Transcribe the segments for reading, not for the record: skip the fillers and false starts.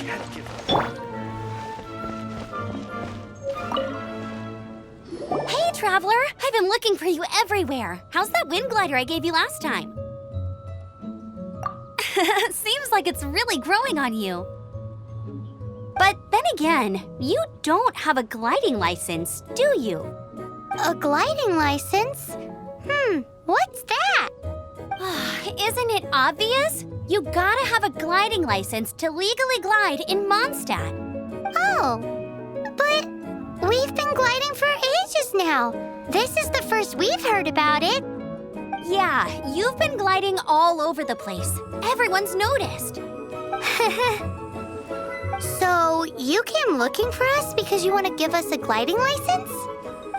can't give up. Hey, Traveler! I've been looking for you everywhere. How's that wind glider I gave you last time? Seems like it's really growing on you. But then again, you don't have a gliding license, do you? A gliding license? What's that? Isn't it obvious? You gotta have a gliding license to legally glide in Mondstadt. Oh, but we've been gliding for ages now. This is the first we've heard about it. Yeah, you've been gliding all over the place. Everyone's noticed. So, you came looking for us because you want to give us a gliding license?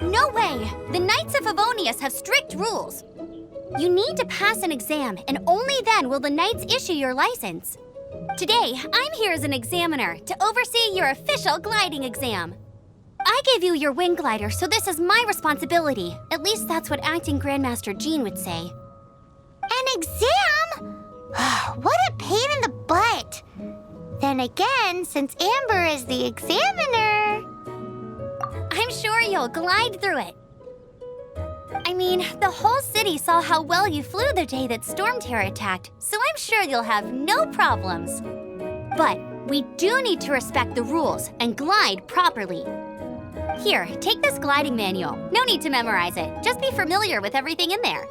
No way! The Knights of Favonius have strict rules. You need to pass an exam, and only then will the Knights issue your license. Today, I'm here as an examiner to oversee your official gliding exam. I gave you your wing glider, so this is my responsibility. At least that's what Acting Grandmaster Jean would say. An exam? What a pain in the butt! Then again, since Amber is the examiner... I'm sure you'll glide through it. I mean, the whole city saw how well you flew the day that Stormterror attacked, so I'm sure you'll have no problems. But we do need to respect the rules and glide properly. Here, take this gliding manual. No need to memorize it. Just be familiar with everything in there.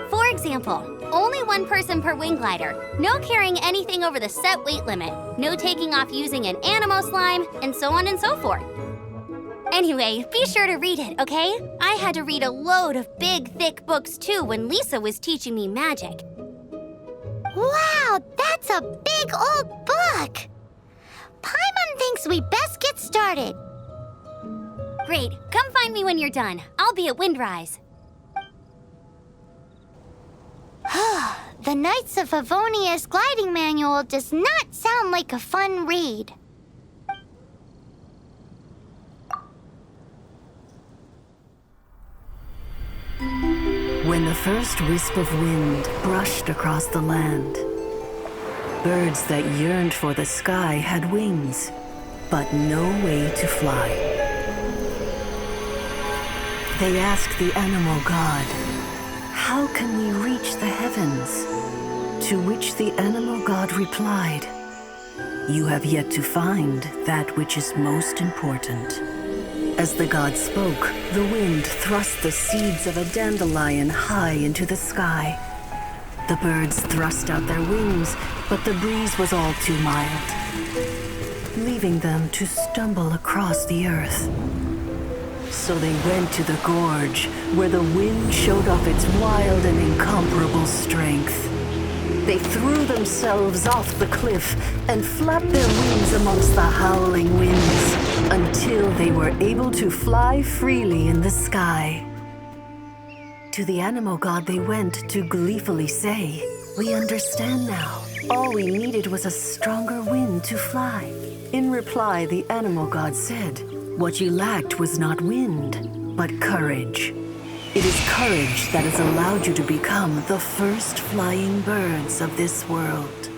For example, only one person per wing glider, no carrying anything over the set weight limit, no taking off using an animo slime, and so on and so forth. Anyway, be sure to read it, okay? I had to read a load of big, thick books too when Lisa was teaching me magic. Wow, that's a big old book! Paimon thinks we best get started. Great, come find me when you're done. I'll be at Windrise. The Knights of Favonius gliding manual does not sound like a fun read. When the first wisp of wind brushed across the land, birds that yearned for the sky had wings, but no way to fly. They asked the animal god, "How can we reach the heavens?" To which the animal god replied, "You have yet to find that which is most important." As the god spoke, the wind thrust the seeds of a dandelion high into the sky. The birds thrust out their wings, but the breeze was all too mild, leaving them to stumble across the earth. So they went to the gorge, where the wind showed off its wild and incomparable strength. They threw themselves off the cliff and flapped their wings amongst the howling winds until they were able to fly freely in the sky. To the animal god they went to gleefully say, "We understand now. All we needed was a stronger wind to fly." In reply, the animal god said, "What you lacked was not wind, but courage. It is courage that has allowed you to become the first flying birds of this world."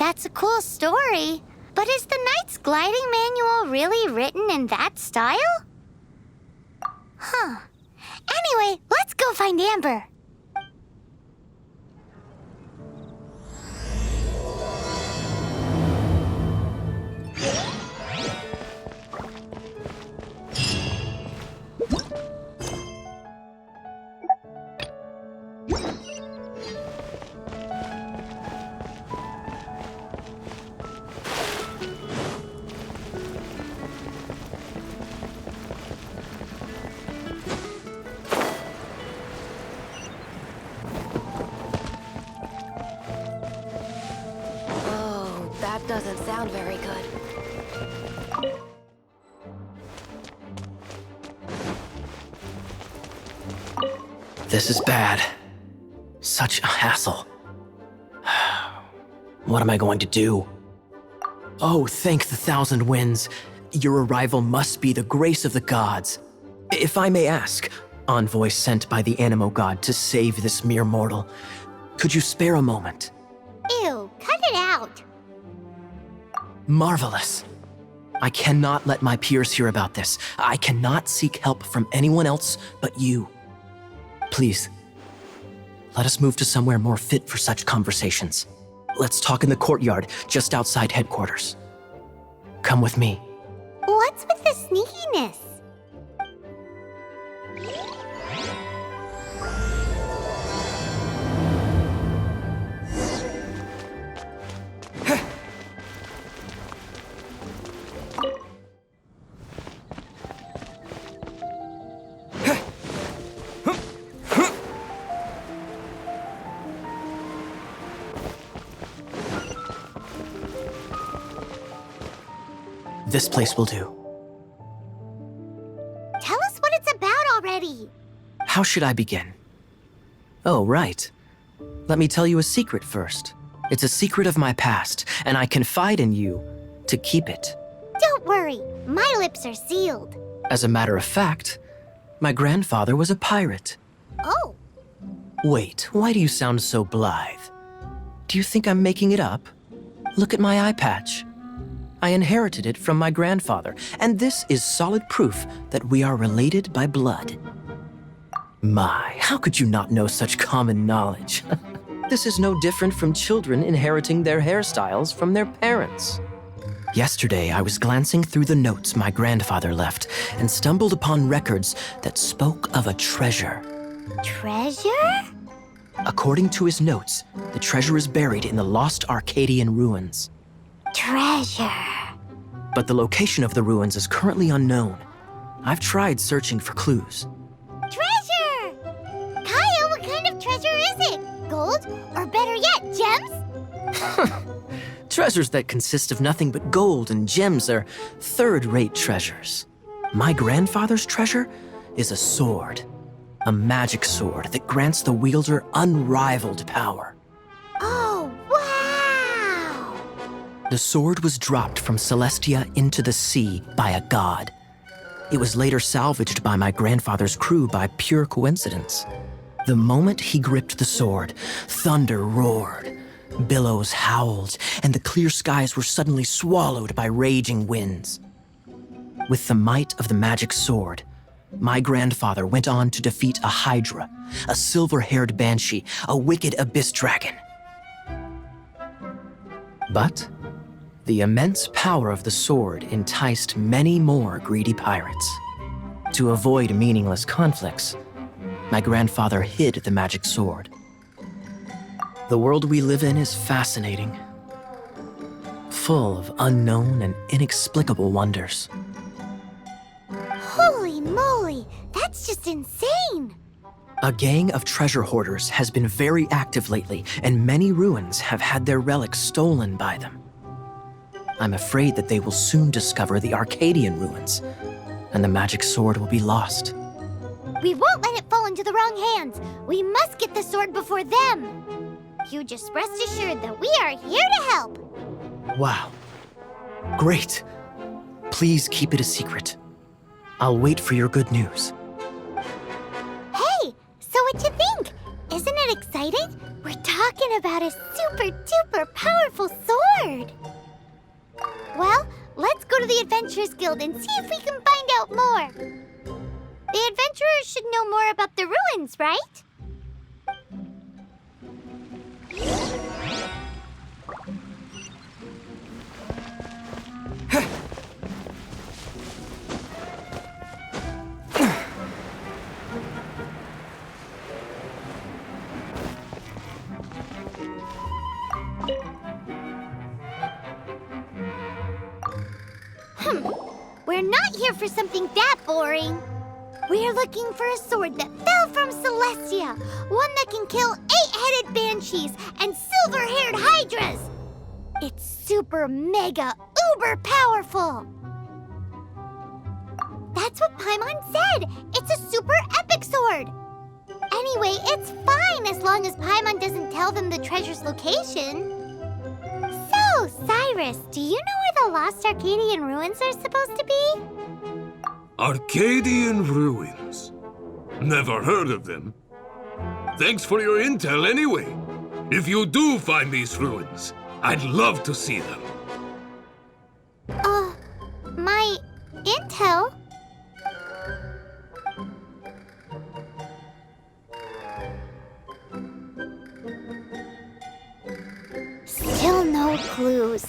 That's a cool story. But is the Knight's gliding manual really written in that style? Anyway, let's go find Amber. That doesn't sound very good. This is bad. Such a hassle. What am I going to do? Oh, thank the thousand winds. Your arrival must be the grace of the gods. If I may ask, envoy sent by the Animo god to save this mere mortal, Could you spare a moment? Ew, cut it out. Marvelous. I cannot let my peers hear about this. I cannot seek help from anyone else but you. Please, let us move to somewhere more fit for such conversations. Let's talk in the courtyard just outside headquarters. Come with me. What's with the sneakiness? This place will do. Tell us what it's about already. How should I begin? Oh, right. Let me tell you a secret first. It's a secret of my past, and I confide in you to keep it. Don't worry, my lips are sealed. As a matter of fact, my grandfather was a pirate. Oh, Wait, why do you sound so blithe? Do you think I'm making it up? Look at my eye patch. I inherited it from my grandfather, and this is solid proof that we are related by blood. My, how could you not know such common knowledge? This is no different from children inheriting their hairstyles from their parents. Yesterday, I was glancing through the notes my grandfather left and stumbled upon records that spoke of a treasure. treasure? According to his notes, the treasure is buried in the lost Arcadian ruins. Treasure. But the location of the ruins is currently unknown. I've tried searching for clues. Treasure! Kyle, what kind of treasure is it? Gold? Or better yet, gems? Treasures that consist of nothing but gold and gems are third-rate treasures. My grandfather's treasure is a sword. A magic sword that grants the wielder unrivaled power. Oh, wow! The sword was dropped from Celestia into the sea by a god. It was later salvaged by my grandfather's crew by pure coincidence. The moment he gripped the sword, thunder roared, billows howled, and the clear skies were suddenly swallowed by raging winds. With the might of the magic sword, my grandfather went on to defeat a hydra, a silver-haired banshee, a wicked abyss dragon. But the immense power of the sword enticed many more greedy pirates. To avoid meaningless conflicts, my grandfather hid the magic sword. The world we live in is fascinating, full of unknown and inexplicable wonders. Holy moly, that's just insane! A gang of treasure hoarders has been very active lately, and many ruins have had their relics stolen by them. I'm afraid that they will soon discover the Arcadian ruins, and the magic sword will be lost. We won't let it fall into the wrong hands. We must get the sword before them. You just rest assured that we are here to help. Wow. Great. Please keep it a secret. I'll wait for your good news. Hey, so what you think? Isn't it exciting? We're talking about a super-duper powerful sword. Well, let's go to the Adventurers Guild and see if we can find out more. The adventurers should know more about the ruins, right? We're not here for something that boring. We're looking for a sword that fell from Celestia, one that can kill 8-headed banshees and silver-haired hydras. It's super mega uber powerful. That's what Paimon said. It's a super epic sword. Anyway, it's fine as long as Paimon doesn't tell them the treasure's location. So, Cyrus, do you know where the lost Arcadian ruins are supposed to be? Arcadian ruins. Never heard of them. Thanks for your intel anyway. If you do find these ruins, I'd love to see them. My intel? Still no clues.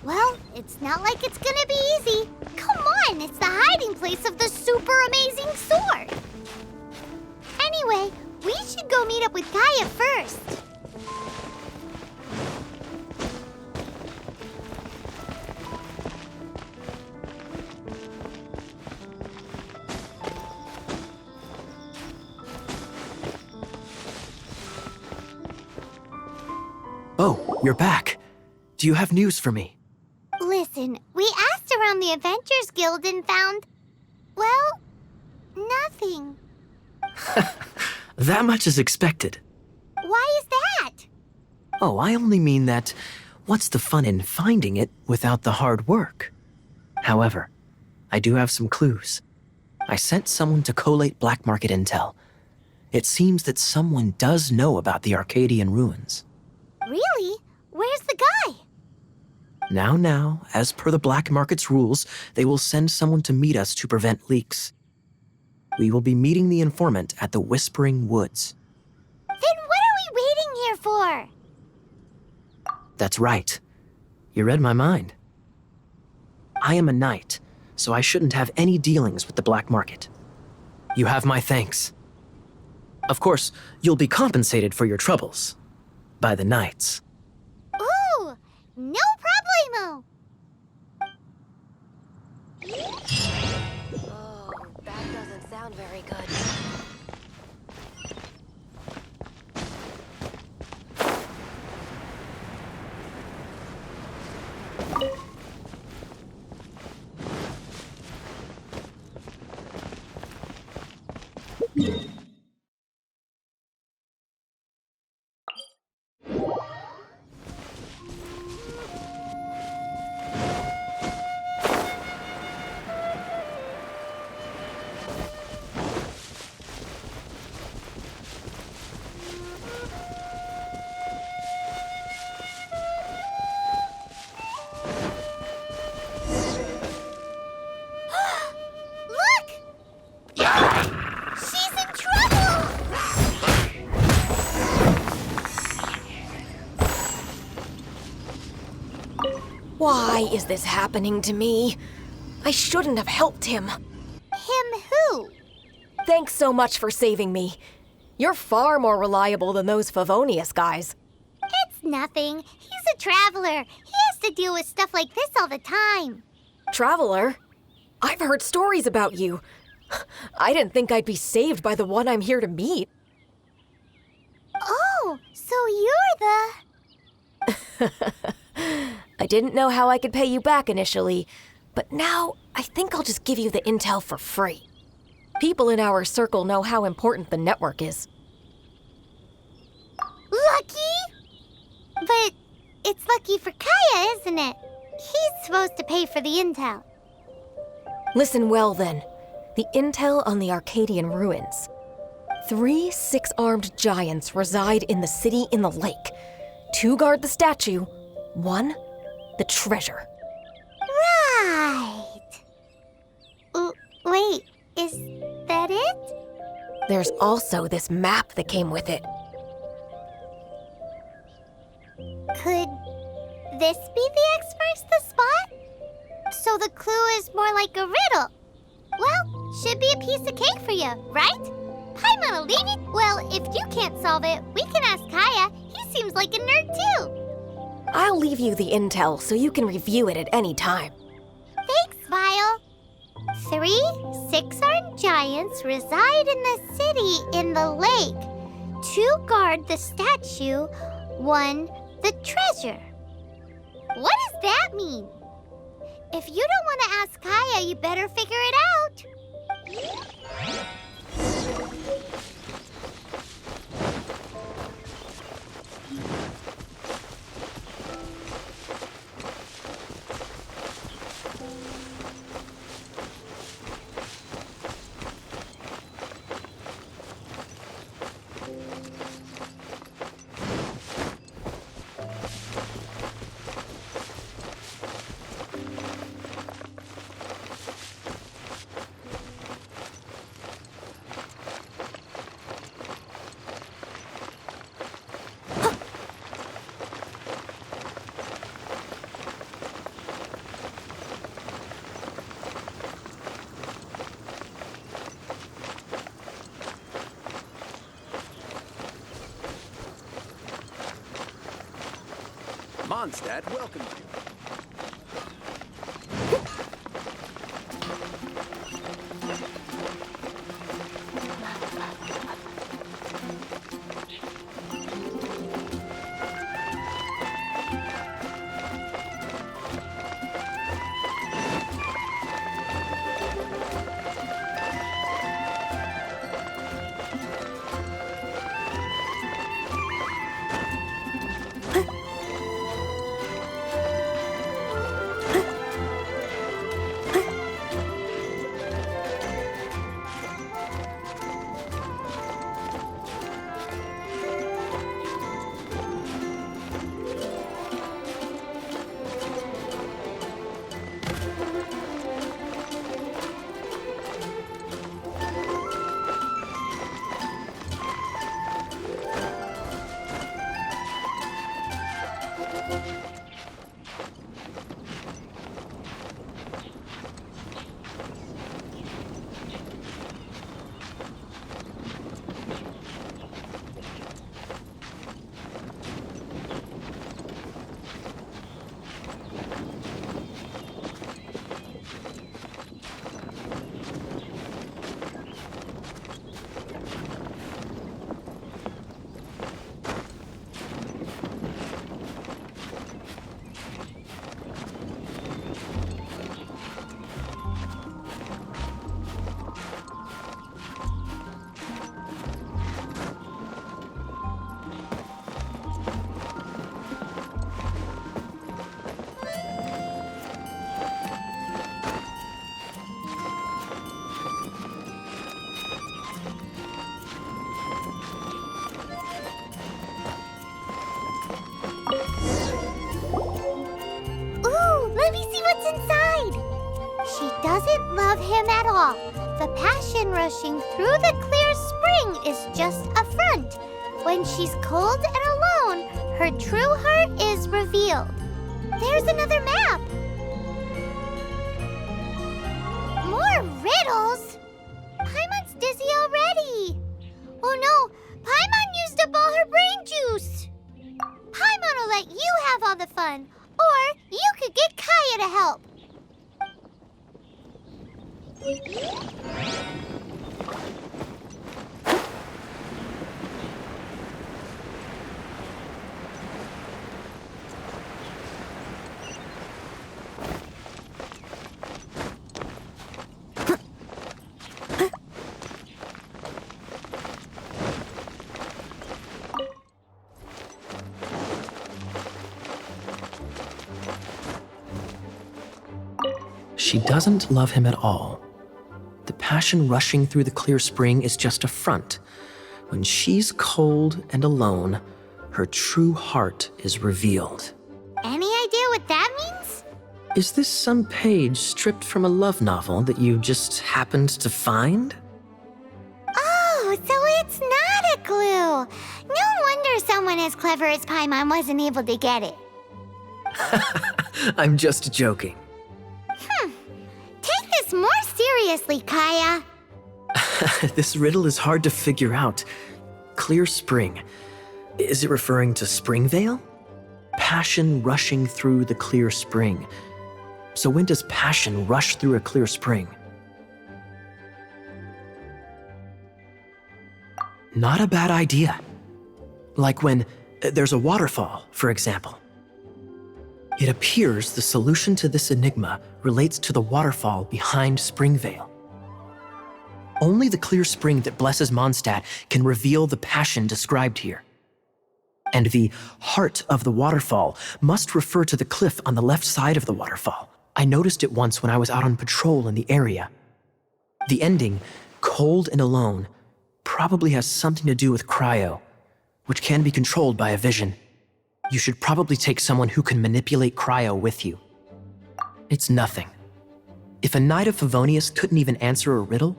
Well, it's not like it's gonna be easy. Come on, it's the hiding place of the super amazing sword. Anyway, we should go meet up with Gaia first. Oh, you're back. Do you have news for me? Listen, we asked around the Adventures Guild and found, well, nothing. That much is expected. Why is that? Oh, I only mean that what's the fun in finding it without the hard work? However, I do have some clues. I sent someone to collate black market intel. It seems that someone does know about the Arcadian ruins. Really? Where's the guy? Now, as per the black market's rules, they will send someone to meet us to prevent leaks. We will be meeting the informant at the Whispering Woods. Then what are we waiting here for? That's right. You read my mind. I am a knight, so I shouldn't have any dealings with the black market. You have my thanks. Of course, you'll be compensated for your troubles. By the knights. Ooh, no problemo. Oh, that doesn't sound very good. Look! She's in trouble! Why is this happening to me? I shouldn't have helped him. Him who? Thanks so much for saving me. You're far more reliable than those Favonius guys. It's nothing. He's a traveler. He has to deal with stuff like this all the time. Traveler? I've heard stories about you. I didn't think I'd be saved by the one I'm here to meet. Oh, so you're the... I didn't know how I could pay you back initially, but now I think I'll just give you the intel for free. People in our circle know how important the network is. Lucky? But it's lucky for Kaya, isn't it? He's supposed to pay for the intel. Listen well then. The intel on the Arcadian ruins. 3 6-armed giants reside in the city in the lake. 2 guard the statue, 1 the treasure. Right. Wait, is that it? There's also this map that came with it. Could this be the X marks the spot? So the clue is more like a riddle. Well, should be a piece of cake for you, right? Paimon will leave you. Well, if you can't solve it, we can ask Kaya. He seems like a nerd too. I'll leave you the intel so you can review it at any time. Thanks, Vile. 3 6-armed giants reside in the city in the lake. 2 guard the statue, 1 the treasure. What does that mean? If you don't want to ask Kaya, you better figure it out. Mondstadt welcomes you. Doesn't love him at all. The passion rushing through the clear spring is just a front. When she's cold and alone, her true heart is revealed. There's another map. More riddles? Paimon's dizzy already. Oh no, Paimon used up all her brain juice. Paimon will let you have all the fun, or you could get Kaya to help. She doesn't love him at all. The passion rushing through the clear spring is just a front. When she's cold and alone, her true heart is revealed. Any idea what that means? Is this some page stripped from a love novel that you just happened to find? Oh, so it's not a clue. No wonder someone as clever as Paimon wasn't able to get it. I'm just joking. Take this more seriously, Kaya. This riddle is hard to figure out. Clear spring. Is it referring to Springvale? Passion rushing through the clear spring. So when does passion rush through a clear spring? Not a bad idea. Like when there's a waterfall, for example. It appears the solution to this enigma relates to the waterfall behind Springvale. Only the clear spring that blesses Mondstadt can reveal the passion described here. And the heart of the waterfall must refer to the cliff on the left side of the waterfall. I noticed it once when I was out on patrol in the area. The ending, cold and alone, probably has something to do with cryo, which can be controlled by a vision. You should probably take someone who can manipulate cryo with you. It's nothing. If a Knight of Favonius couldn't even answer a riddle,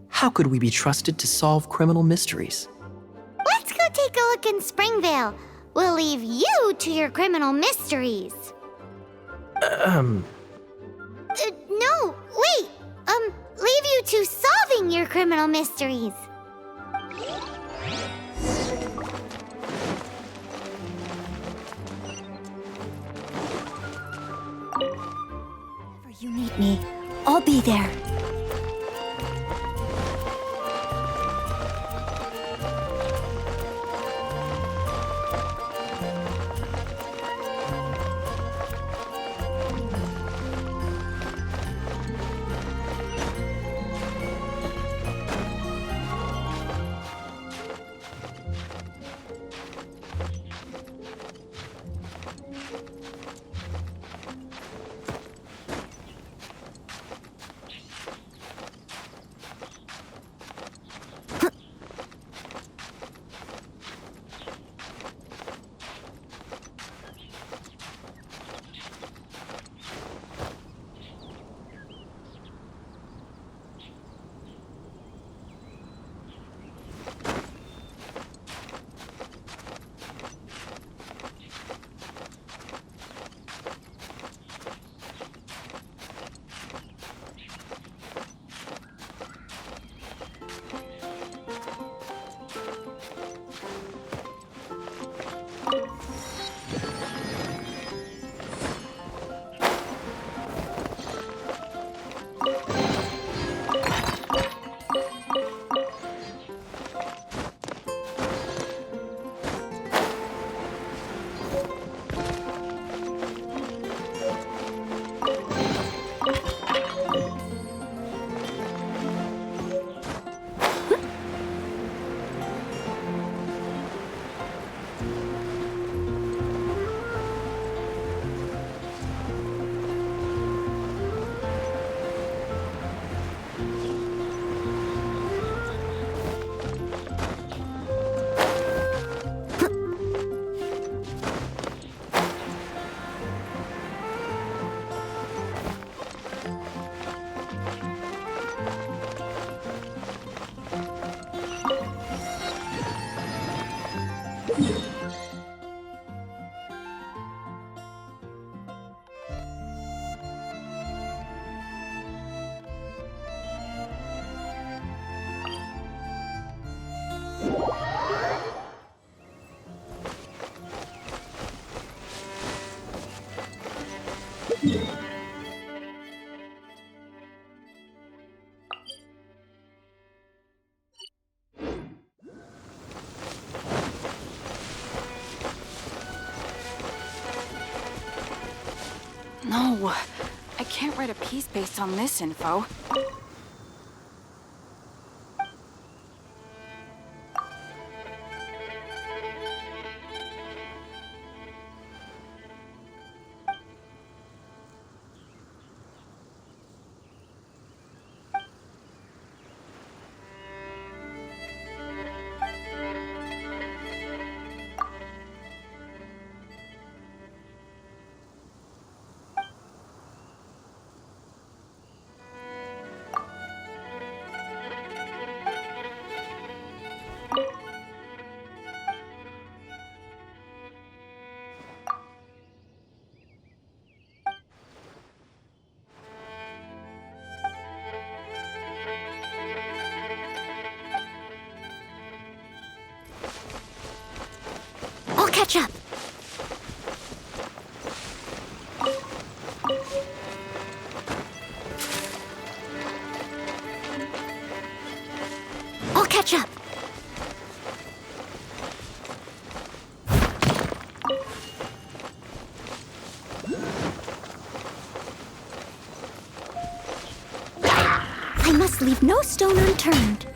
how could we be trusted to solve criminal mysteries? Let's go take a look in Springvale. We'll leave you to your criminal mysteries. No, wait. Leave you to solving your criminal mysteries. need me, I'll be there. No, I can't write a piece based on this info. I'll catch up. I'll catch up. I must leave no stone unturned.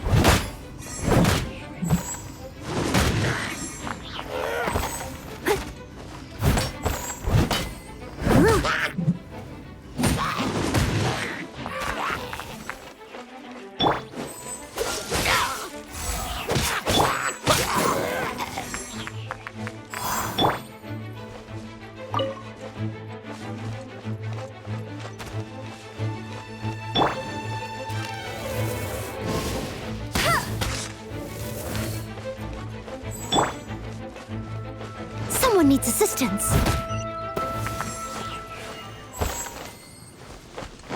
Someone needs assistance.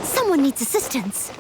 Someone needs assistance.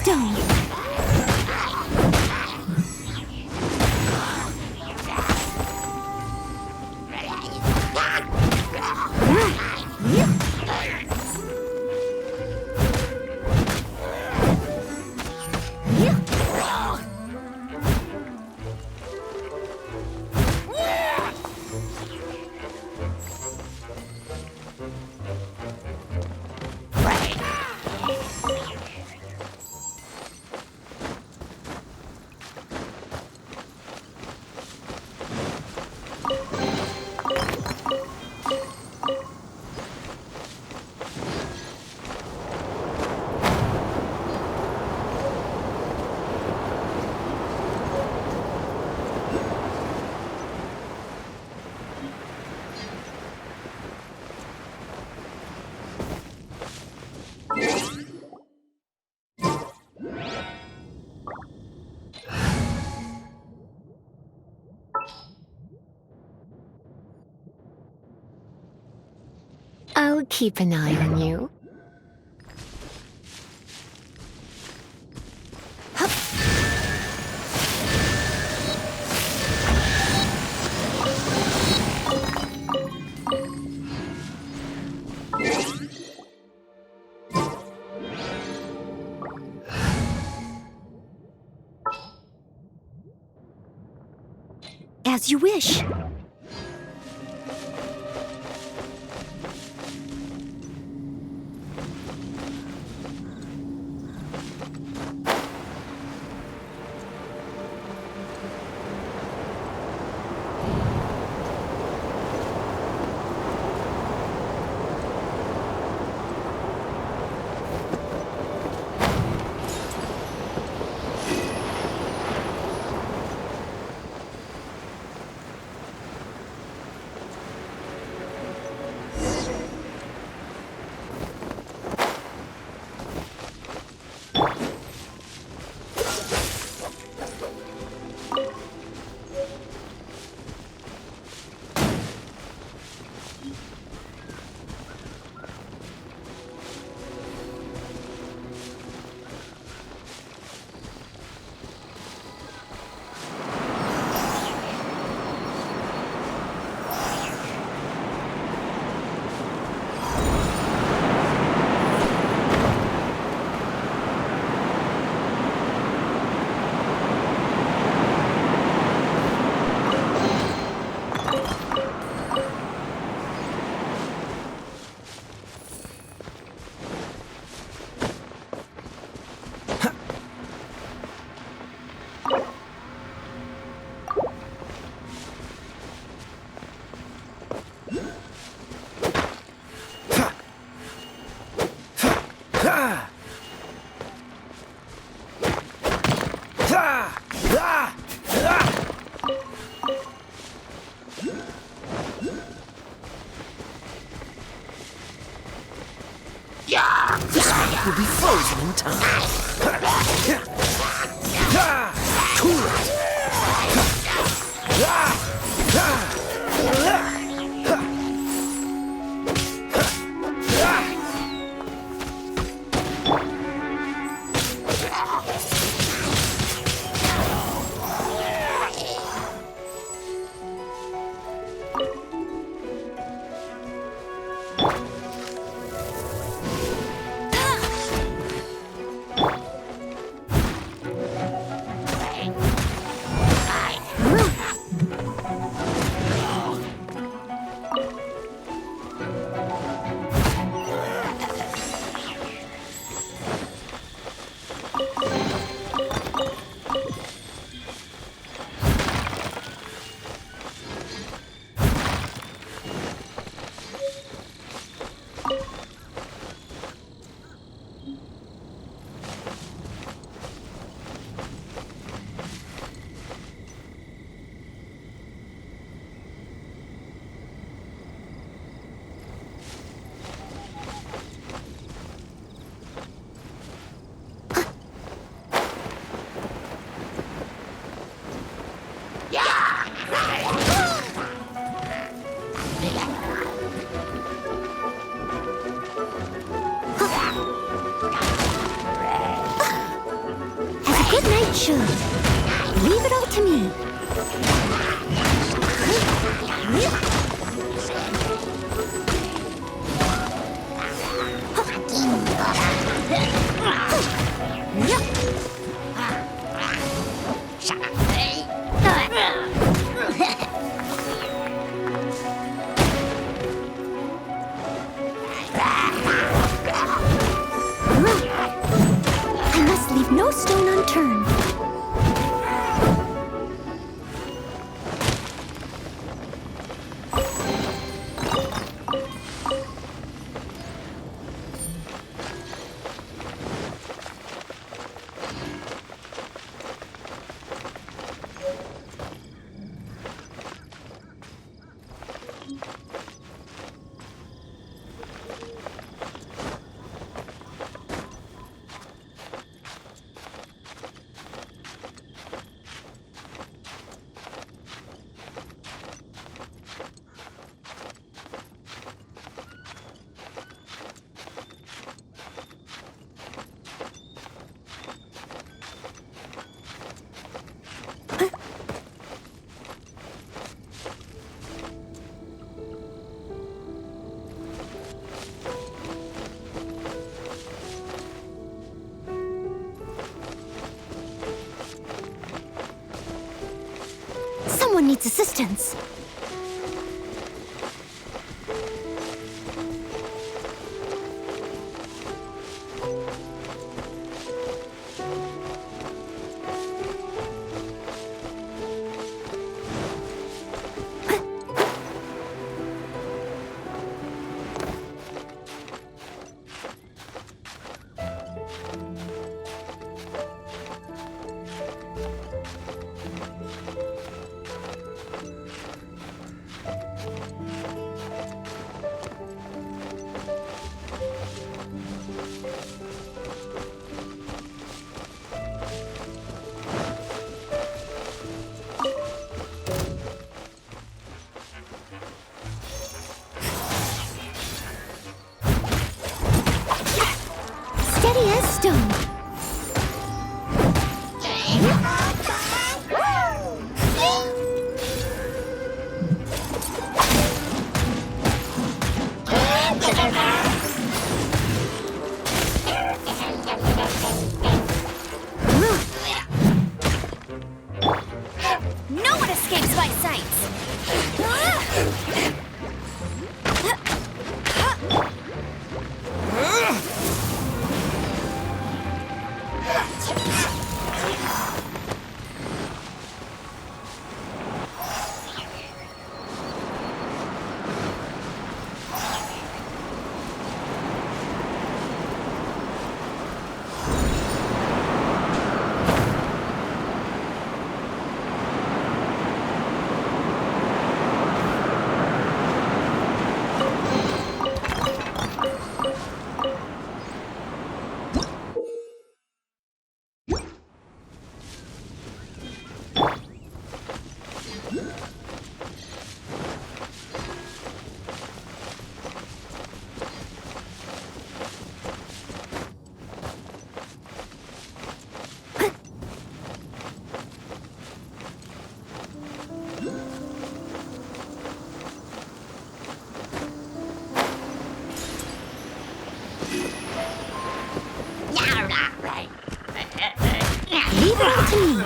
stone. I'll keep an eye on you. As you wish. Will be frozen in time. Cool should. Leave it all to me. I must leave no stone unturned. Someone needs assistance. Steady as stone. No one escapes my sights! Leave it all to me.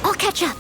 I'll catch up.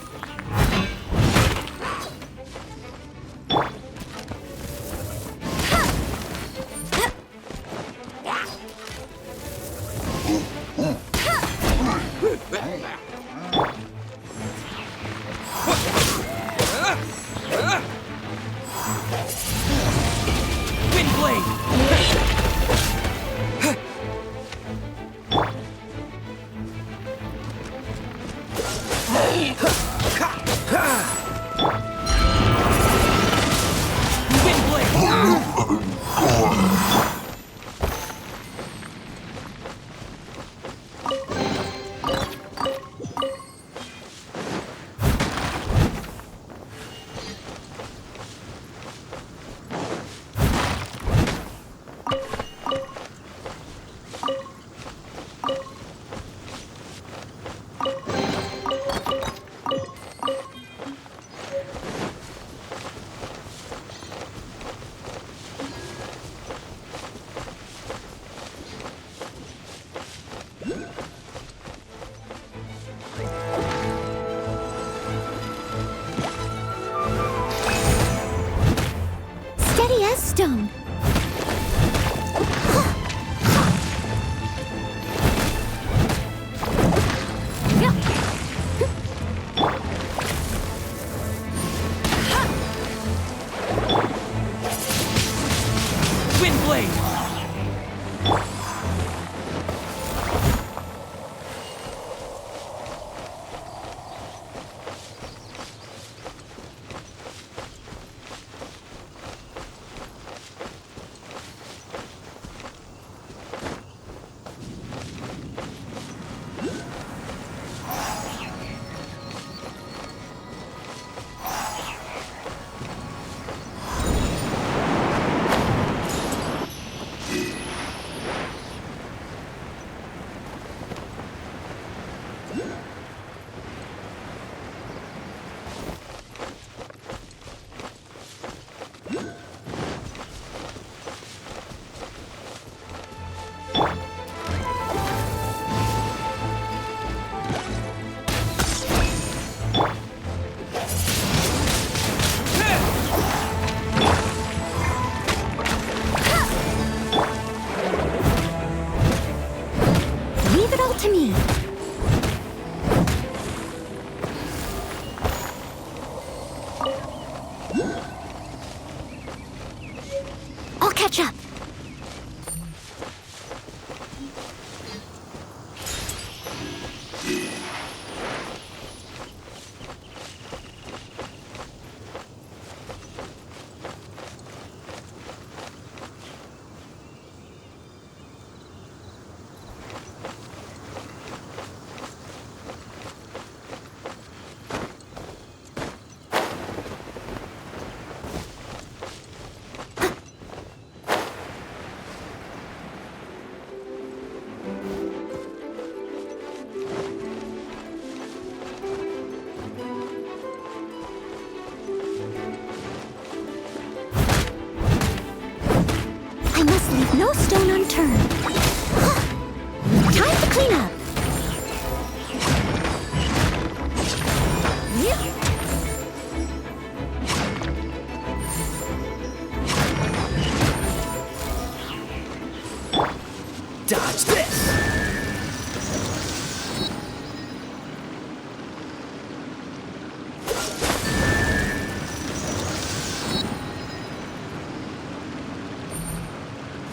this stone. Windblade! Leave it all to me. I'll catch up. I must leave no stone unturned. Time to clean up. Dodge this!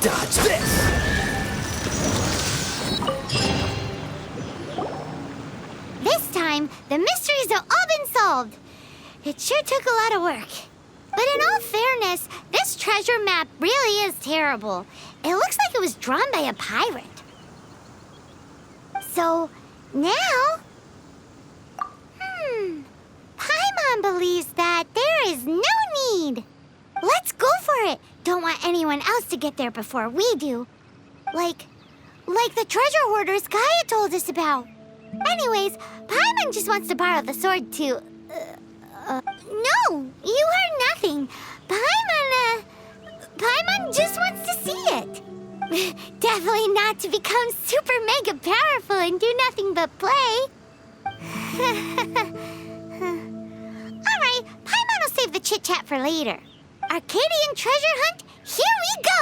Dodge this! This time, the mysteries have all been solved. It sure took a lot of work. But in all fairness, this treasure map really is terrible. It looks like it was drawn by a pirate. So, now... Paimon believes that there is no need. Let's go for it. Don't want anyone else to get there before we do. Like the treasure hoarders Gaia told us about. Anyways, Paimon just wants to borrow the sword to... No, you heard nothing. Paimon just wants to see it. Definitely not to become super mega powerful and do nothing but play. Alright, Paimon will save the chit-chat for later. Arcadian treasure hunt, here we go!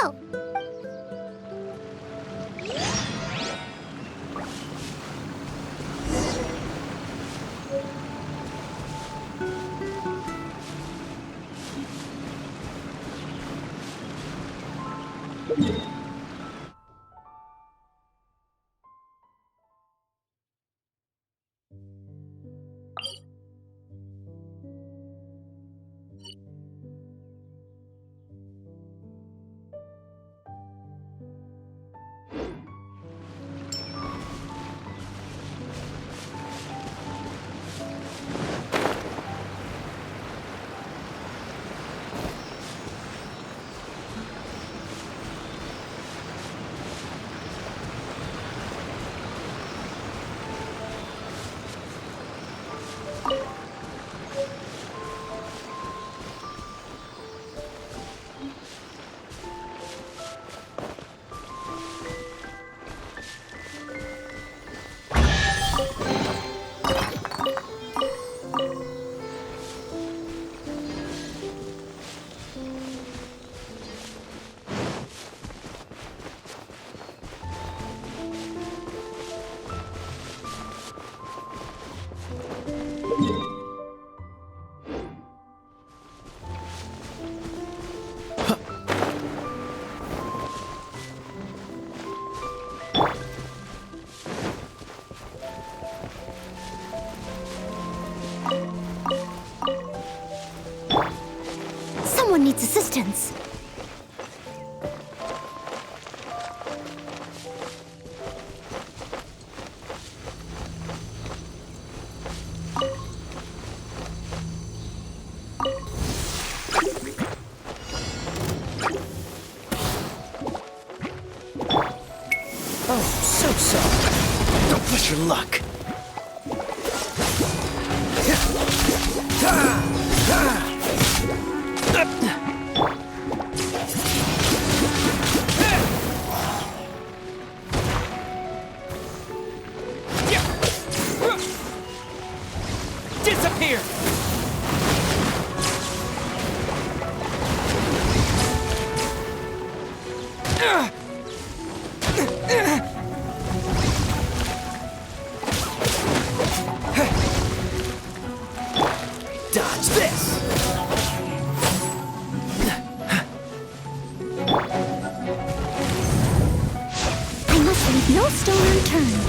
Someone needs assistance. Oh, so sorry. Don't push your luck. Disappear! Dodge this! I must leave no stone unturned.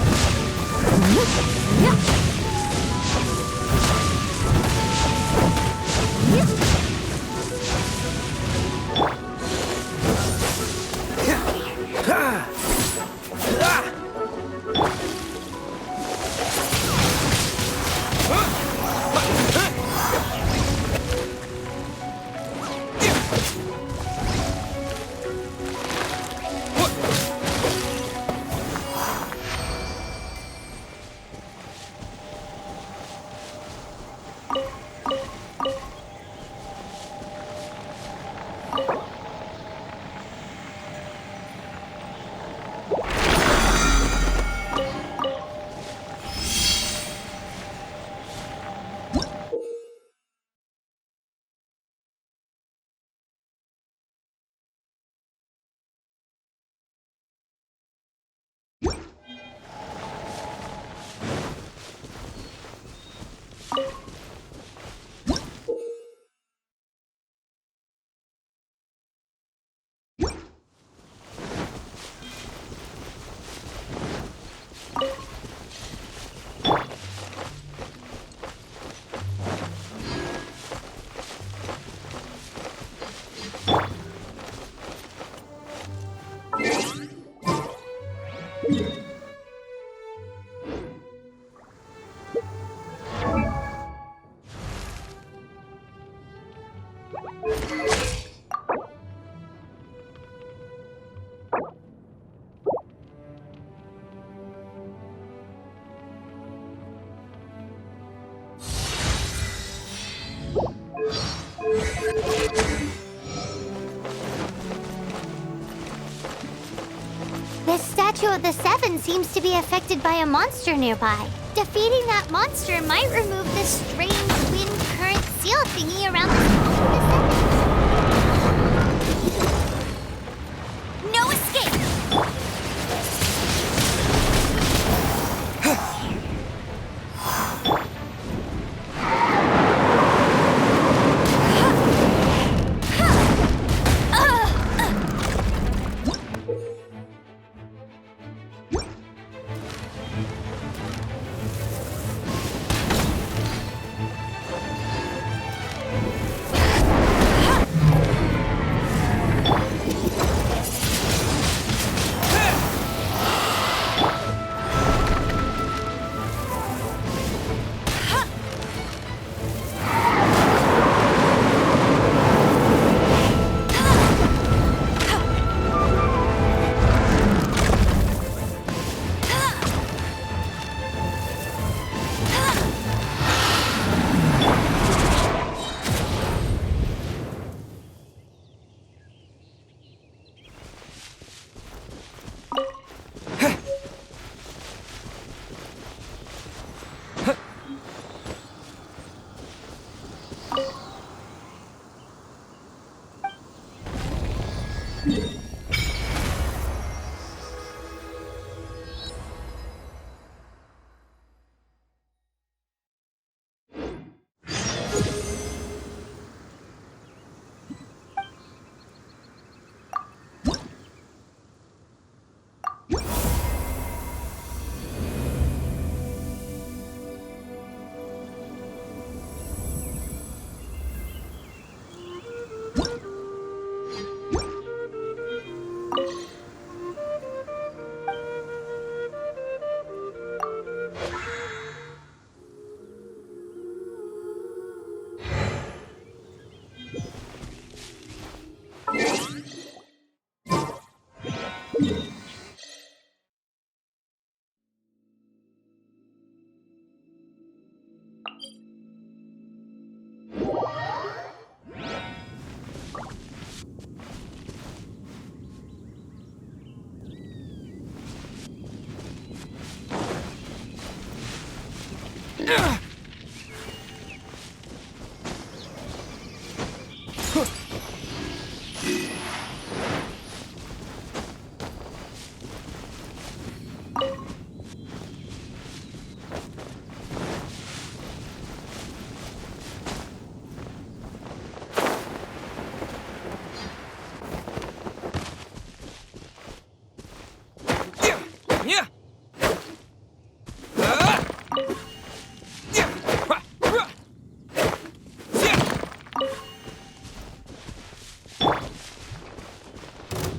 The Statue of the Seven seems to be affected by a monster nearby. Defeating that monster might remove the strange wind current seal thingy around the Statue of the Seven. No escape!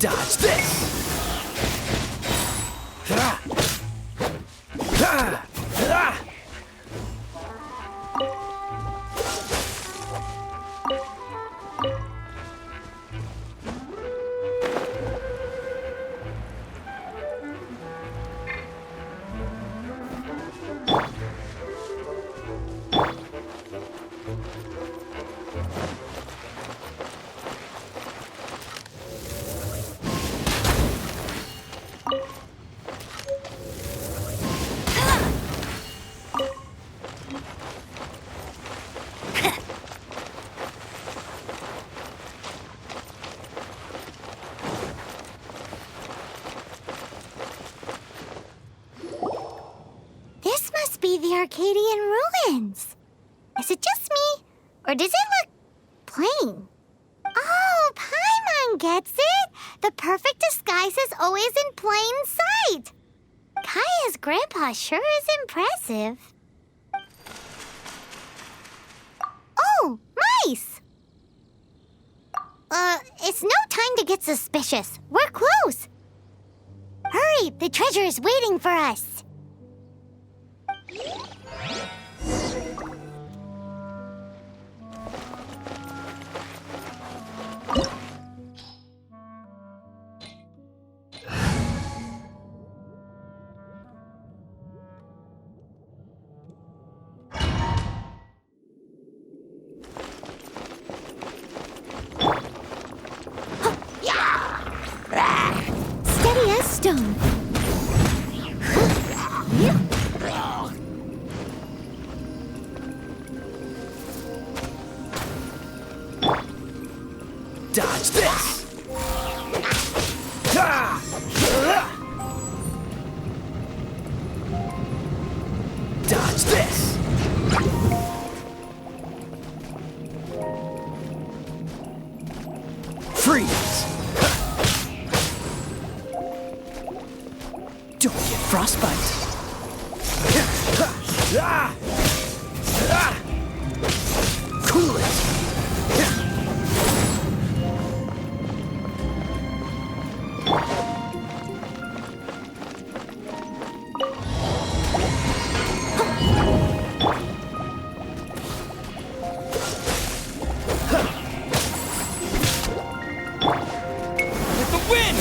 Dodge this! This must be the Arcadian ruins. Is it just me? Or does it look plain? Oh, Paimon gets it! The perfect disguise is always in plain sight! Kaya's grandpa sure is impressive. Oh, mice! It's no time to get suspicious. We're close. Hurry, the treasure is waiting for us. Steady as stone. Dodge this! Dodge this! Freeze! Don't get frostbite! Cool it! With the wind!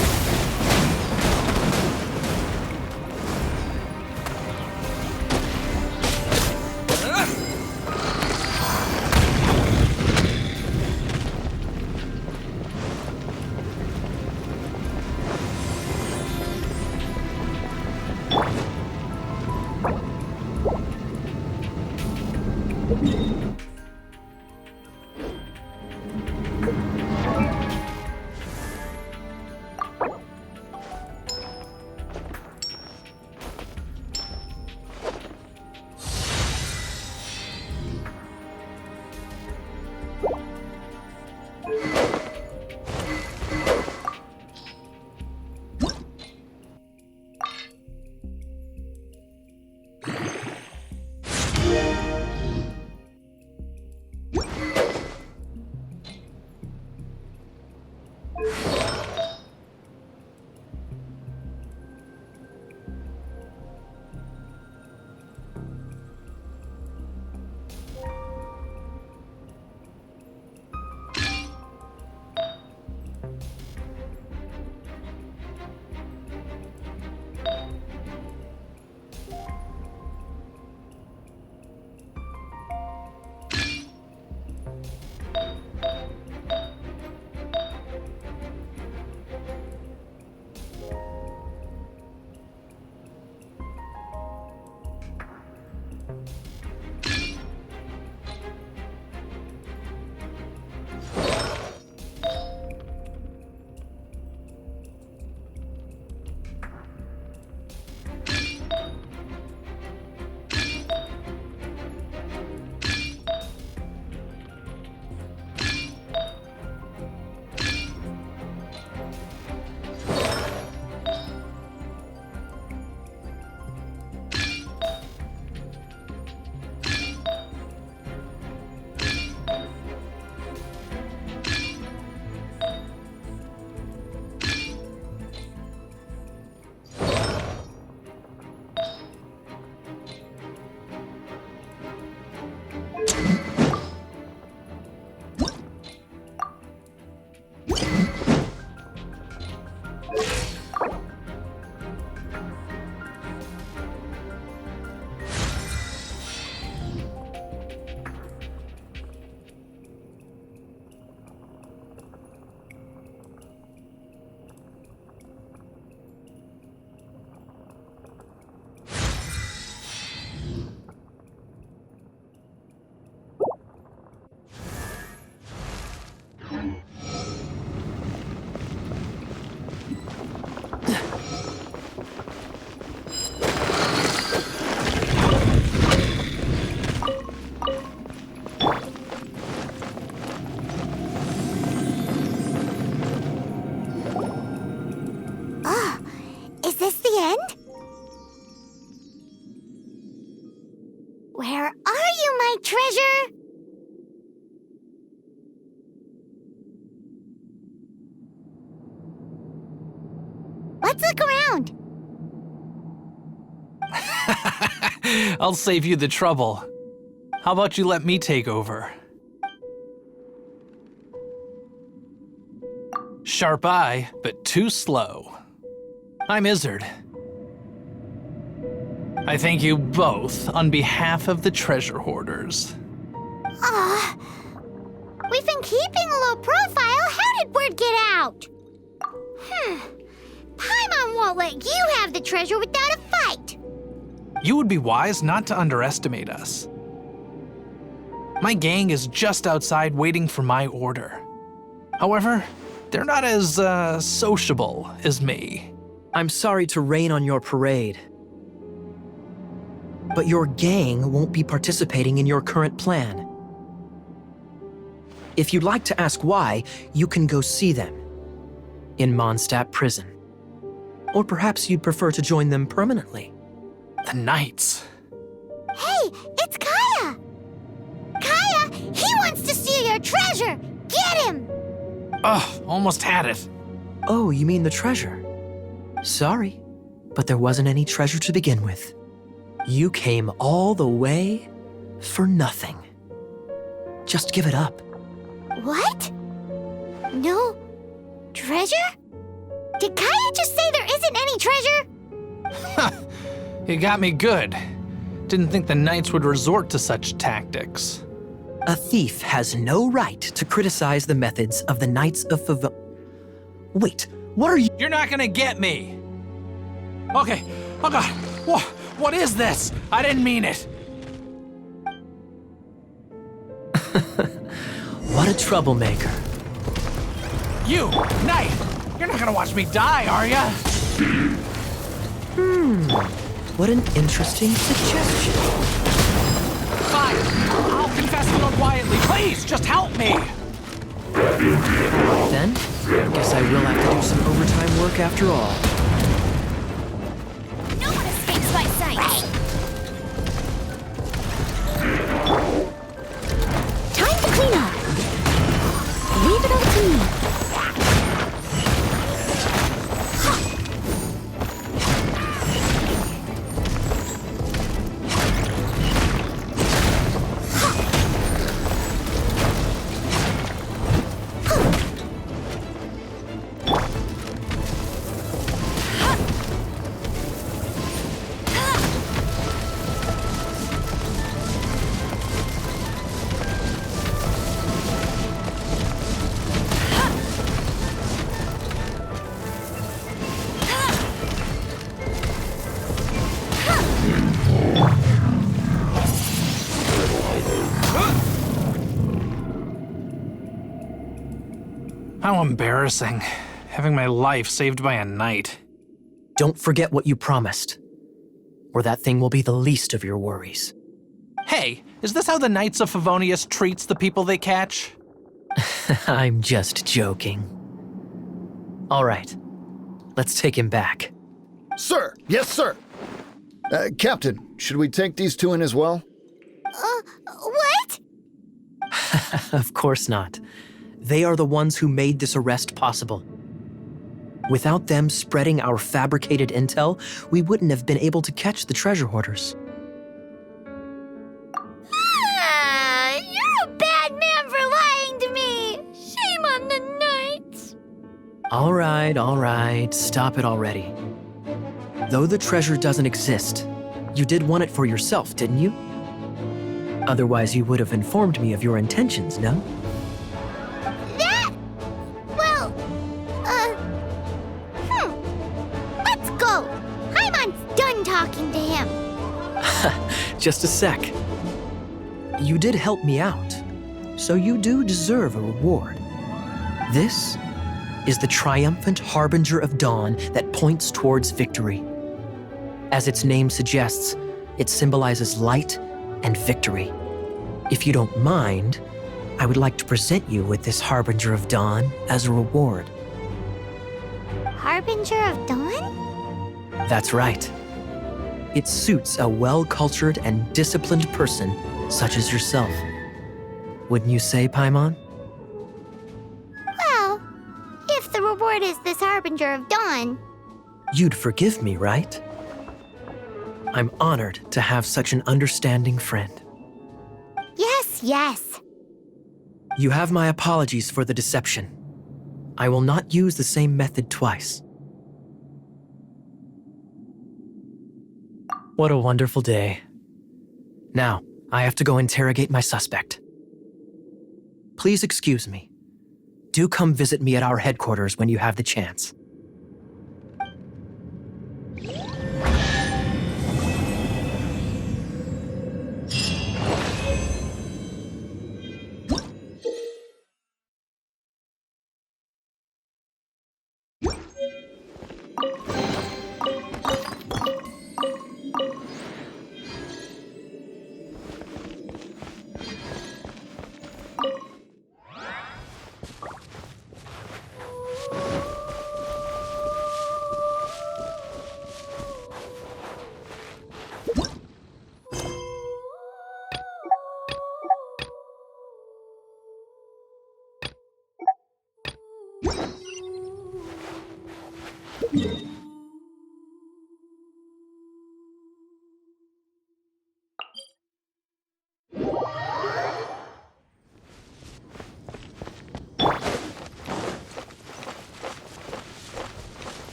Let's look around. I'll save you the trouble. How about you let me take over? Sharp eye, but too slow. I'm Izzard. I thank you both on behalf of the treasure hoarders. We've been keeping a low profile. How did word get out? Paimon won't let you have the treasure without a fight. You would be wise not to underestimate us. My gang is just outside waiting for my order. However, they're not as, sociable as me. I'm sorry to rain on your parade, but your gang won't be participating in your current plan. If you'd like to ask why, you can go see them in Mondstadt Prison. Or perhaps you'd prefer to join them permanently. The Knights. Hey, it's Kaya! Kaya, he wants to steal your treasure! Get him! Ugh, almost had it. Oh, you mean the treasure? Sorry, but there wasn't any treasure to begin with. You came all the way for nothing. Just give it up. What? No treasure? Did Kaya just say there isn't any treasure? You got me good. Didn't think the Knights would resort to such tactics. A thief has no right to criticize the methods of the Knights of Favon. Wait, what are you? You're not gonna get me. Okay, oh God, what is this? I didn't mean it. What a troublemaker. You, Knight, you're not gonna watch me die, are ya? What an interesting suggestion. Fine, I'll confess a little quietly. Please, just help me. Then, guess I will have to do some overtime work after all. No one escapes my sight. Time to clean up. Leave it up to me. How embarrassing, having my life saved by a knight. Don't forget what you promised, or that thing will be the least of your worries. Hey, is this how the Knights of Favonius treats the people they catch? I'm just joking. All right, let's take him back. Sir! Yes, sir! Captain, should we take these two in as well? What? Of course not. They are the ones who made this arrest possible. Without them spreading our fabricated intel, we wouldn't have been able to catch the treasure hoarders. You're a bad man for lying to me. Shame on the Knights. All right, stop it already. Though the treasure doesn't exist, you did want it for yourself, didn't you? Otherwise, you would have informed me of your intentions, no? Let's go. Paimon's done talking to him. Just a sec. You did help me out, so you do deserve a reward. This is the triumphant harbinger of dawn that points towards victory. As its name suggests, it symbolizes light and victory. If you don't mind, I would like to present you with this harbinger of dawn as a reward. Harbinger of Dawn? That's right. It suits a well-cultured and disciplined person such as yourself. Wouldn't you say, Paimon? Well, if the reward is this Harbinger of Dawn. You'd forgive me, right? I'm honored to have such an understanding friend. Yes, yes. You have my apologies for the deception. I will not use the same method twice. What a wonderful day. Now, I have to go interrogate my suspect. Please excuse me. Do come visit me at our headquarters when you have the chance.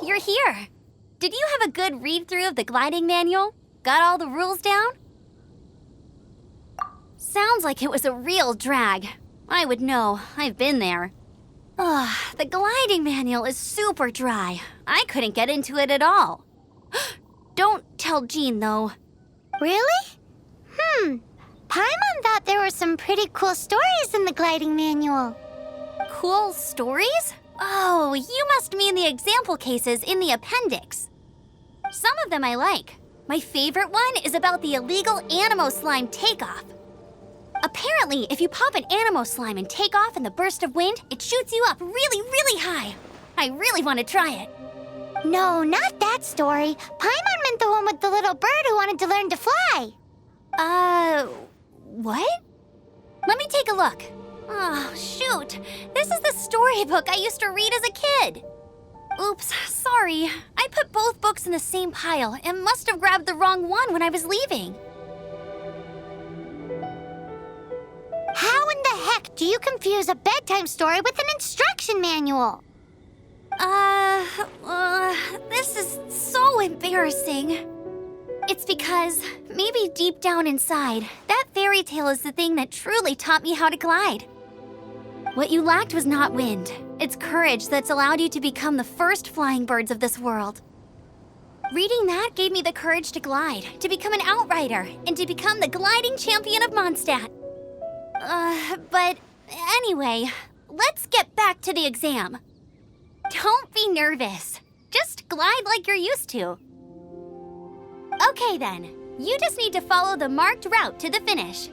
You're here. Did you have a good read-through of the gliding manual? Got all the rules down? Sounds like it was a real drag. I would know. I've been there. Ugh, the gliding manual is super dry. I couldn't get into it at all. Don't tell Jean, though. Really? Paimon thought there were some pretty cool stories in the gliding manual. Cool stories? Oh, you must mean the example cases in the appendix. Some of them I like. My favorite one is about the illegal Animo slime takeoff. Apparently, if you pop an Animo slime and take off in the burst of wind, it shoots you up really, really high. I really want to try it. No, not that story. Paimon meant the one with the little bird who wanted to learn to fly. What? Let me take a look. Oh, shoot. This is the storybook I used to read as a kid. Oops, sorry. I put both books in the same pile and must have grabbed the wrong one when I was leaving. How in the heck do you confuse a bedtime story with an instruction manual? This is so embarrassing. It's because, maybe deep down inside, that fairy tale is the thing that truly taught me how to glide. What you lacked was not wind. It's courage that's allowed you to become the first flying birds of this world. Reading that gave me the courage to glide, to become an outrider, and to become the gliding champion of Mondstadt. But anyway, let's get back to the exam. Don't be nervous. Just glide like you're used to. Okay then, you just need to follow the marked route to the finish.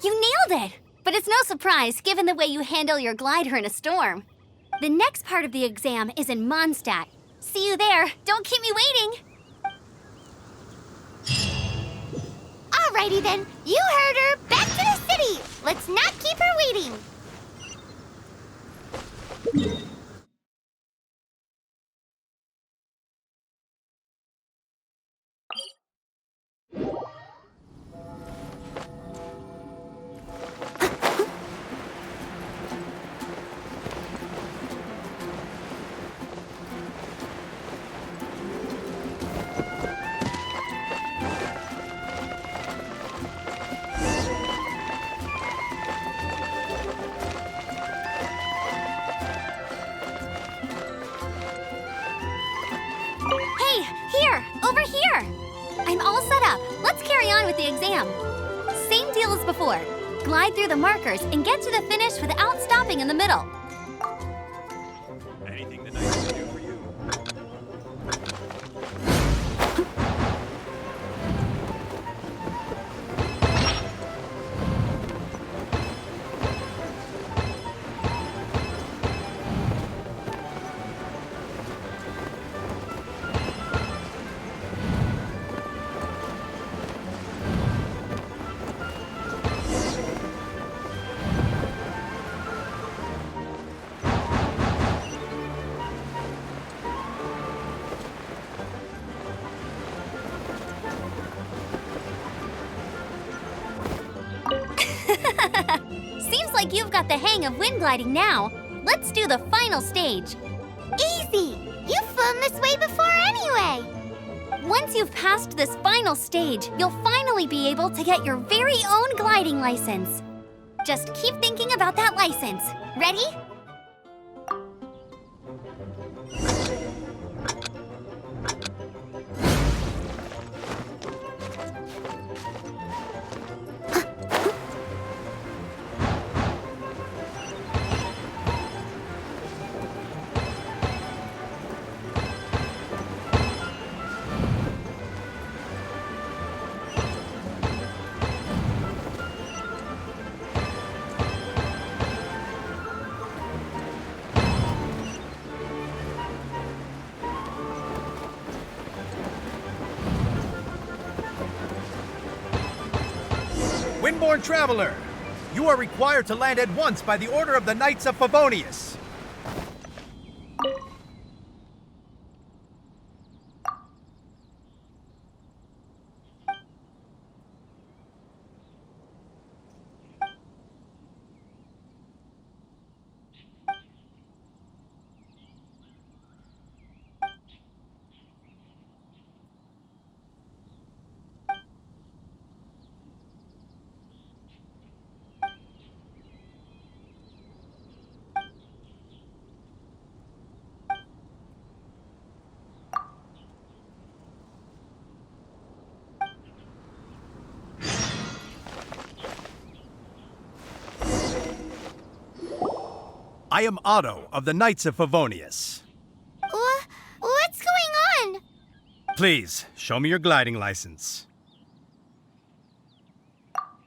You nailed it! But it's no surprise, given the way you handle your glider in a storm. The next part of the exam is in Mondstadt. See you there. Don't keep me waiting. Alrighty then, you heard her. Back to the city. Let's not keep her waiting. the exam. Same deal as before. Glide through the markers and get to the finish without stopping in the middle. Anything the knights can do for you? Seems like you've got the hang of wind gliding now. Let's do the final stage. Easy! You've flown this way before anyway! Once you've passed this final stage, you'll finally be able to get your very own gliding license. Just keep thinking about that license. Ready? Windborne Traveler, you are required to land at once by the order of the Knights of Favonius. I am Otto of the Knights of Favonius. What's going on? Please, show me your gliding license.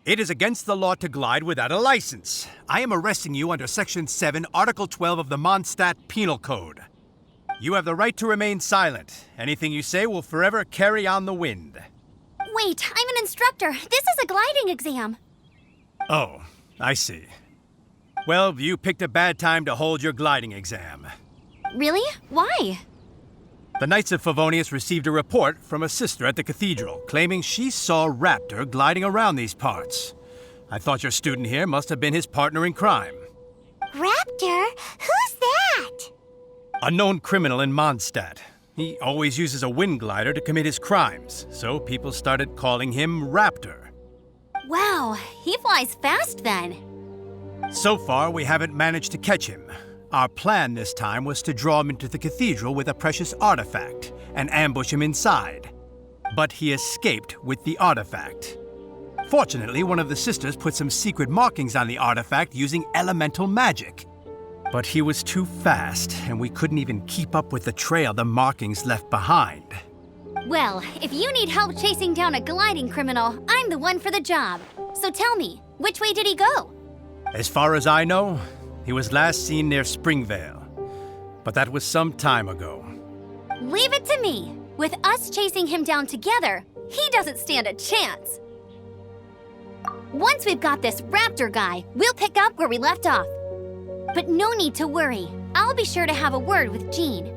It is against the law to glide without a license. I am arresting you under Section 7, Article 12 of the Mondstadt Penal Code. You have the right to remain silent. Anything you say will forever carry on the wind. Wait, I'm an instructor. This is a gliding exam. Oh, I see. Well, you picked a bad time to hold your gliding exam. Really? Why? The Knights of Favonius received a report from a sister at the cathedral claiming she saw Raptor gliding around these parts. I thought your student here must have been his partner in crime. Raptor? Who's that? A known criminal in Mondstadt. He always uses a wind glider to commit his crimes, so people started calling him Raptor. Wow, he flies fast then. So far, we haven't managed to catch him. Our plan this time was to draw him into the cathedral with a precious artifact and ambush him inside. But he escaped with the artifact. Fortunately, one of the sisters put some secret markings on the artifact using elemental magic. But he was too fast, and we couldn't even keep up with the trail the markings left behind. Well, if you need help chasing down a gliding criminal, I'm the one for the job. So tell me, which way did he go? As far as I know, he was last seen near Springvale. But that was some time ago. Leave it to me. With us chasing him down together, he doesn't stand a chance. Once we've got this Raptor guy, we'll pick up where we left off. But no need to worry. I'll be sure to have a word with Jean.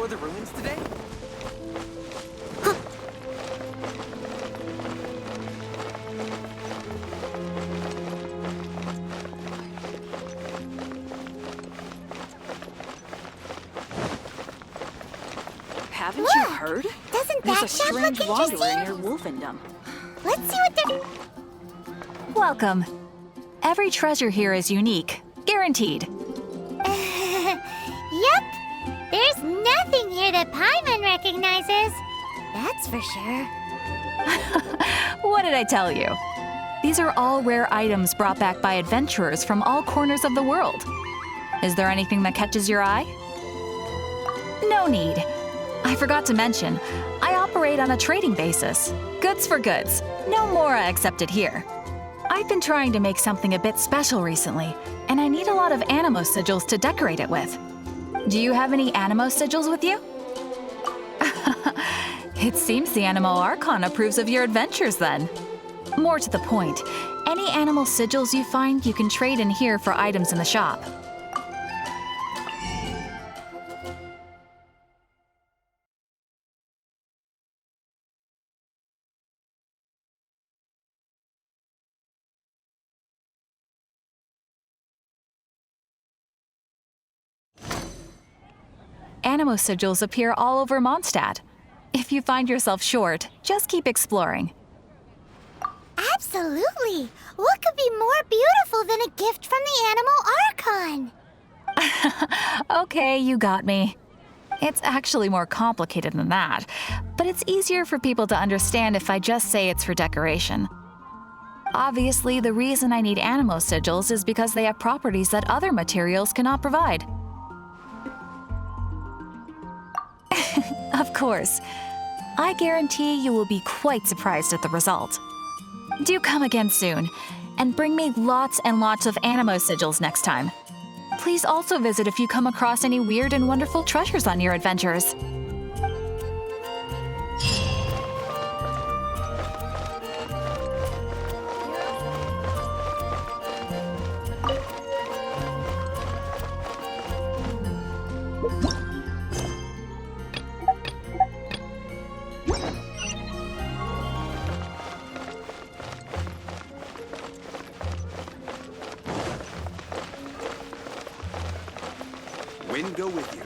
explore the ruins today? Haven't you Look, heard? Doesn't There's that a shop strange look wanderer interesting? near Wolfendom. Let's see what they're... Welcome. Every treasure here is unique, guaranteed. Yep. There's nothing here that Paimon recognizes. That's for sure. What did I tell you? These are all rare items brought back by adventurers from all corners of the world. Is there anything that catches your eye? No need. I forgot to mention, I operate on a trading basis. Goods for goods. No Mora accepted here. I've been trying to make something a bit special recently, and I need a lot of animo sigils to decorate it with. Do you have any animo sigils with you? It seems the Animo Archon approves of your adventures then. More to the point, any animal sigils you find you can trade in here for items in the shop. Animo sigils appear all over Mondstadt. If you find yourself short, just keep exploring. Absolutely. What could be more beautiful than a gift from the Animal Archon? Okay, you got me. It's actually more complicated than that, but it's easier for people to understand if I just say it's for decoration. Obviously, the reason I need animo sigils is because they have properties that other materials cannot provide. Of course. I guarantee you will be quite surprised at the result. Do come again soon, and bring me lots and lots of animo sigils next time. Please also visit if you come across any weird and wonderful treasures on your adventures. Wind go with you.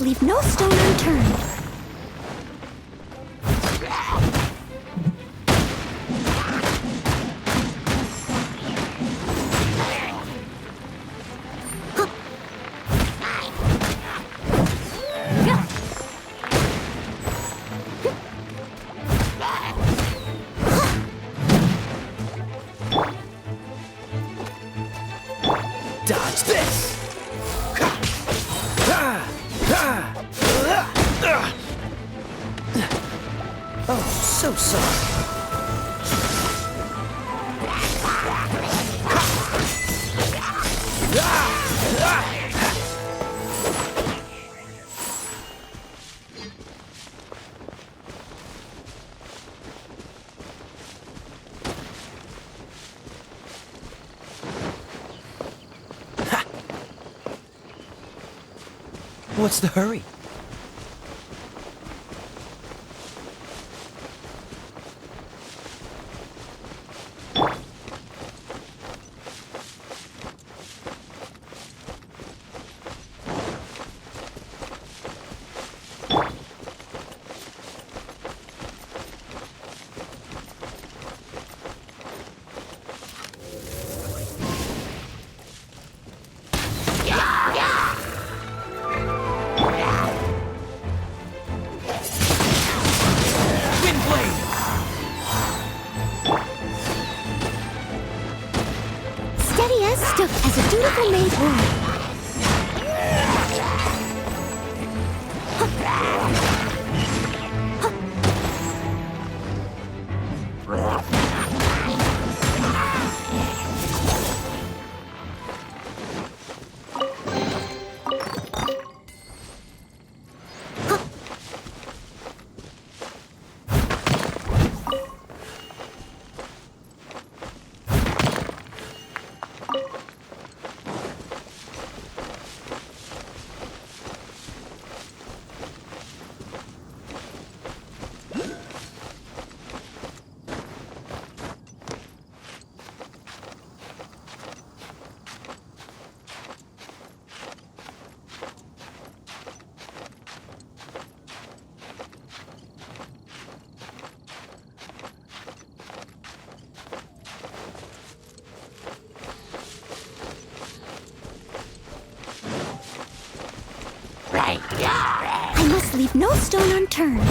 Leave no stone unturned. Dodge this! Oh, so sorry. What's the hurry? I must leave no stone unturned.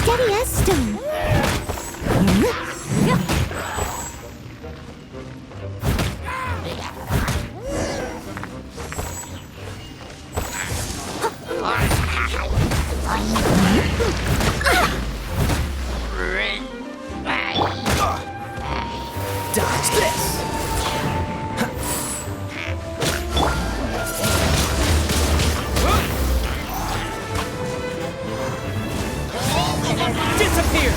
Steady as stone. Dodge this! Disappear!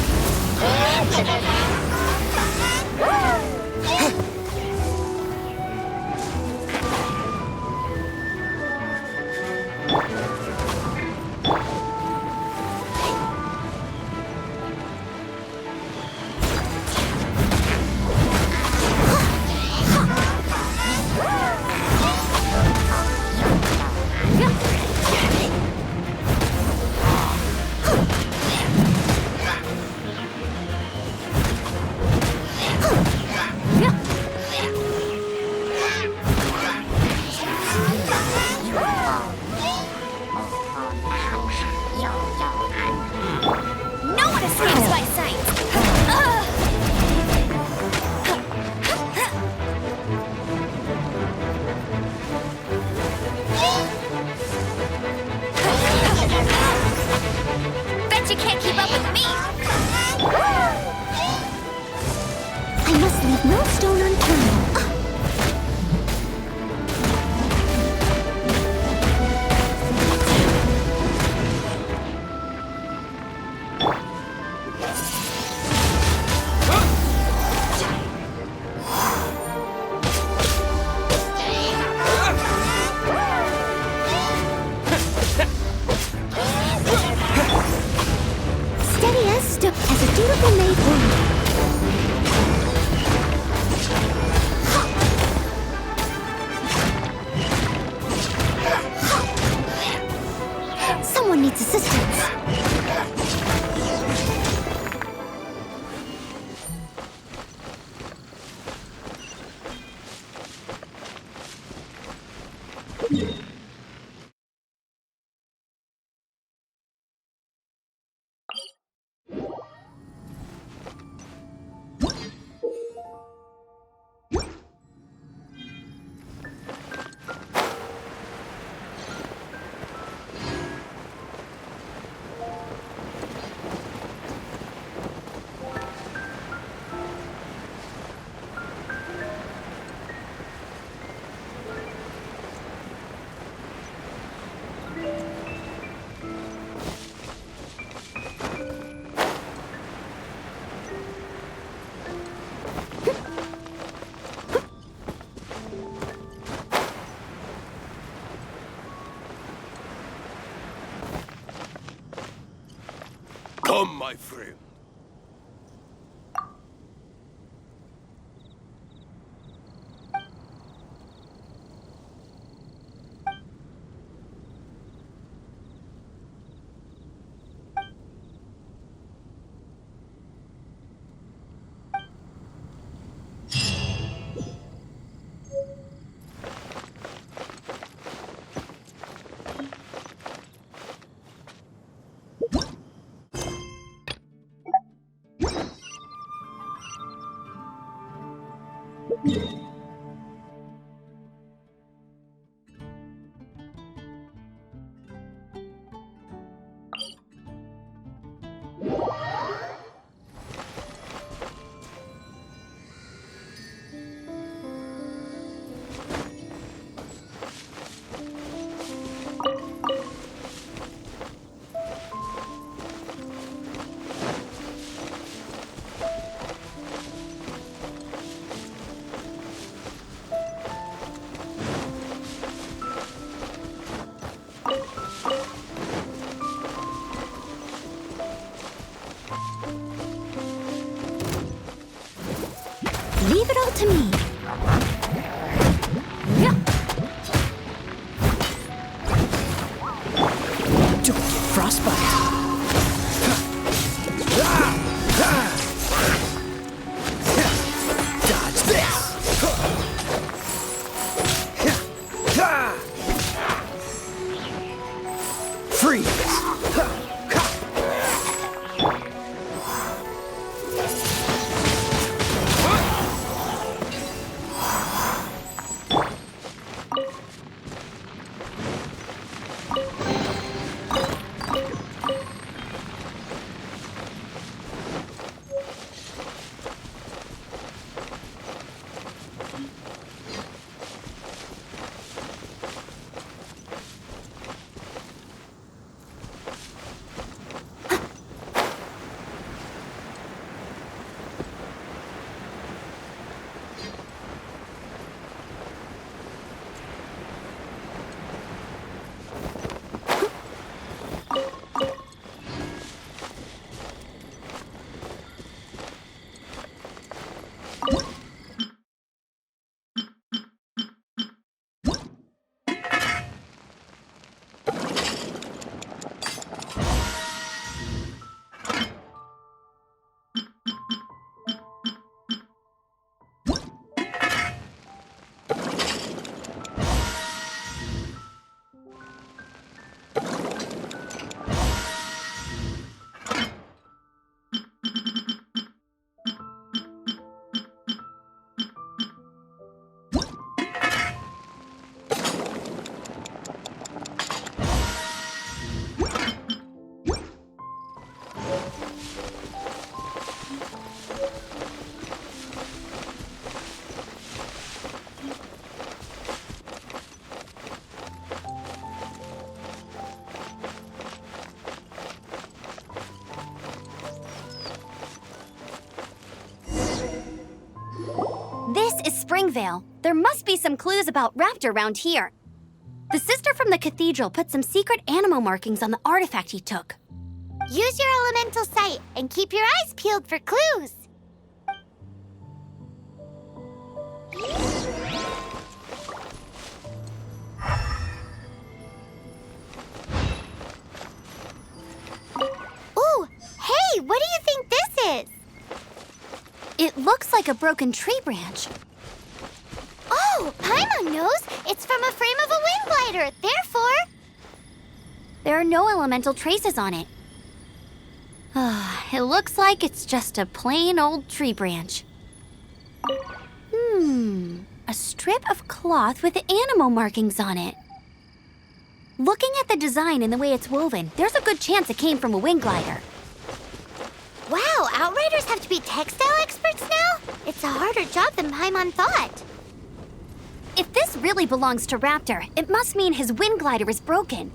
No one escapes my sight! Bet you can't keep up with me! I must leave no stone unturned. Steady as stone, as a dutiful maid would. Someone needs assistance. Come, my friend. to me. Don't get frostbite. Dodge this. Freeze. This is Springvale. There must be some clues about Raptor around here. The sister from the cathedral put some secret animal markings on the artifact he took. Use your elemental sight and keep your eyes peeled for clues. Ooh, hey, what do you think this is? It looks like a broken tree branch. Oh, Paimon knows. It's from a frame of a wind glider. Therefore, there are no elemental traces on it. It looks like it's just a plain old tree branch. A strip of cloth with animal markings on it. Looking at the design and the way it's woven, there's a good chance it came from a wind glider. wow, Outriders have to be textile experts now? It's a harder job than Paimon thought. If this really belongs to Raptor, it must mean his wind glider is broken.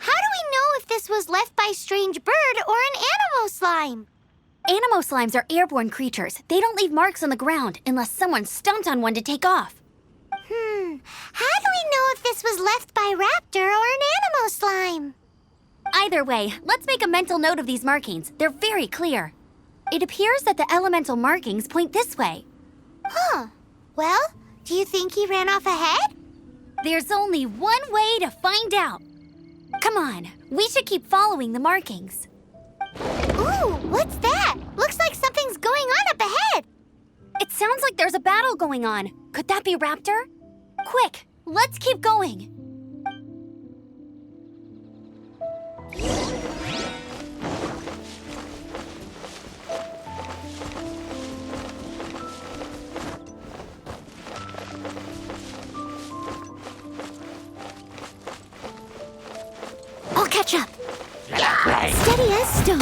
How do we know if this was left by strange bird or an animal slime? Animo slimes are airborne creatures. They don't leave marks on the ground unless someone stomped on one to take off. How do we know if this was left by Raptor or an animal slime? Either way, let's make a mental note of these markings. They're very clear. It appears that the elemental markings point this way. Huh. Well, do you think he ran off ahead? There's only one way to find out. Come on, we should keep following the markings. Ooh, what's that? Looks like something's going on up ahead. It sounds like there's a battle going on. Could that be Raptor? Quick, let's keep going. I'll catch up. Steady as stone.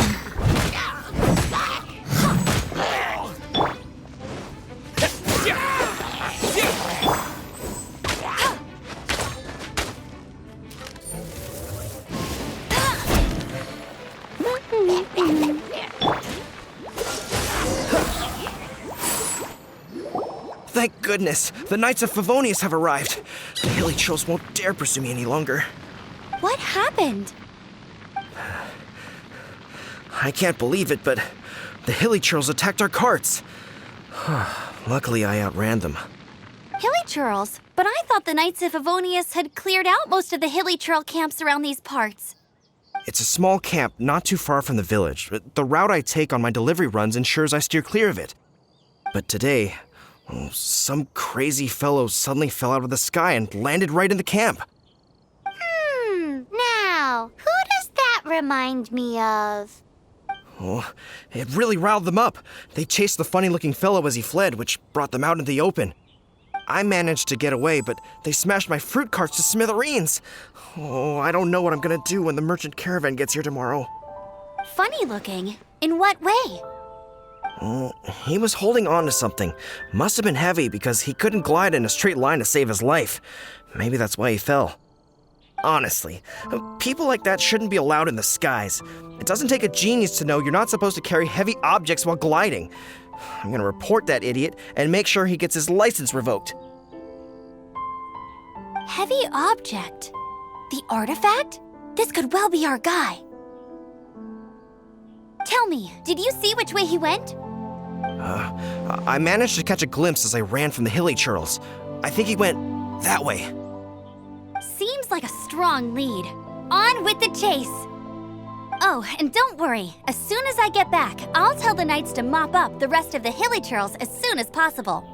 Thank goodness! The Knights of Favonius have arrived. The hilly trolls won't dare pursue me any longer. What happened? I can't believe it, but the hilly trolls attacked our carts. Luckily, I outran them. Hilly churls? But I thought the Knights of Favonius had cleared out most of the hilly churl camps around these parts. It's a small camp not too far from the village. The route I take on my delivery runs ensures I steer clear of it. But today, some crazy fellow suddenly fell out of the sky and landed right in the camp. Now, who does that remind me of? Oh, it really riled them up. They chased the funny-looking fellow as he fled, which brought them out in the open. I managed to get away, but they smashed my fruit carts to smithereens. Oh, I don't know what I'm gonna do when the merchant caravan gets here tomorrow. Funny looking? In what way? He was holding on to something. Must have been heavy because he couldn't glide in a straight line to save his life. Maybe that's why he fell. Honestly, people like that shouldn't be allowed in the skies. It doesn't take a genius to know you're not supposed to carry heavy objects while gliding. I'm gonna report that idiot and make sure he gets his license revoked. Heavy object? The artifact? This could well be our guy. Tell me, did you see which way he went? I managed to catch a glimpse as I ran from the hilly churls. I think he went that way. Seems like a strong lead. On with the chase! Oh, and don't worry. As soon as I get back, I'll tell the knights to mop up the rest of the hilly churls as soon as possible.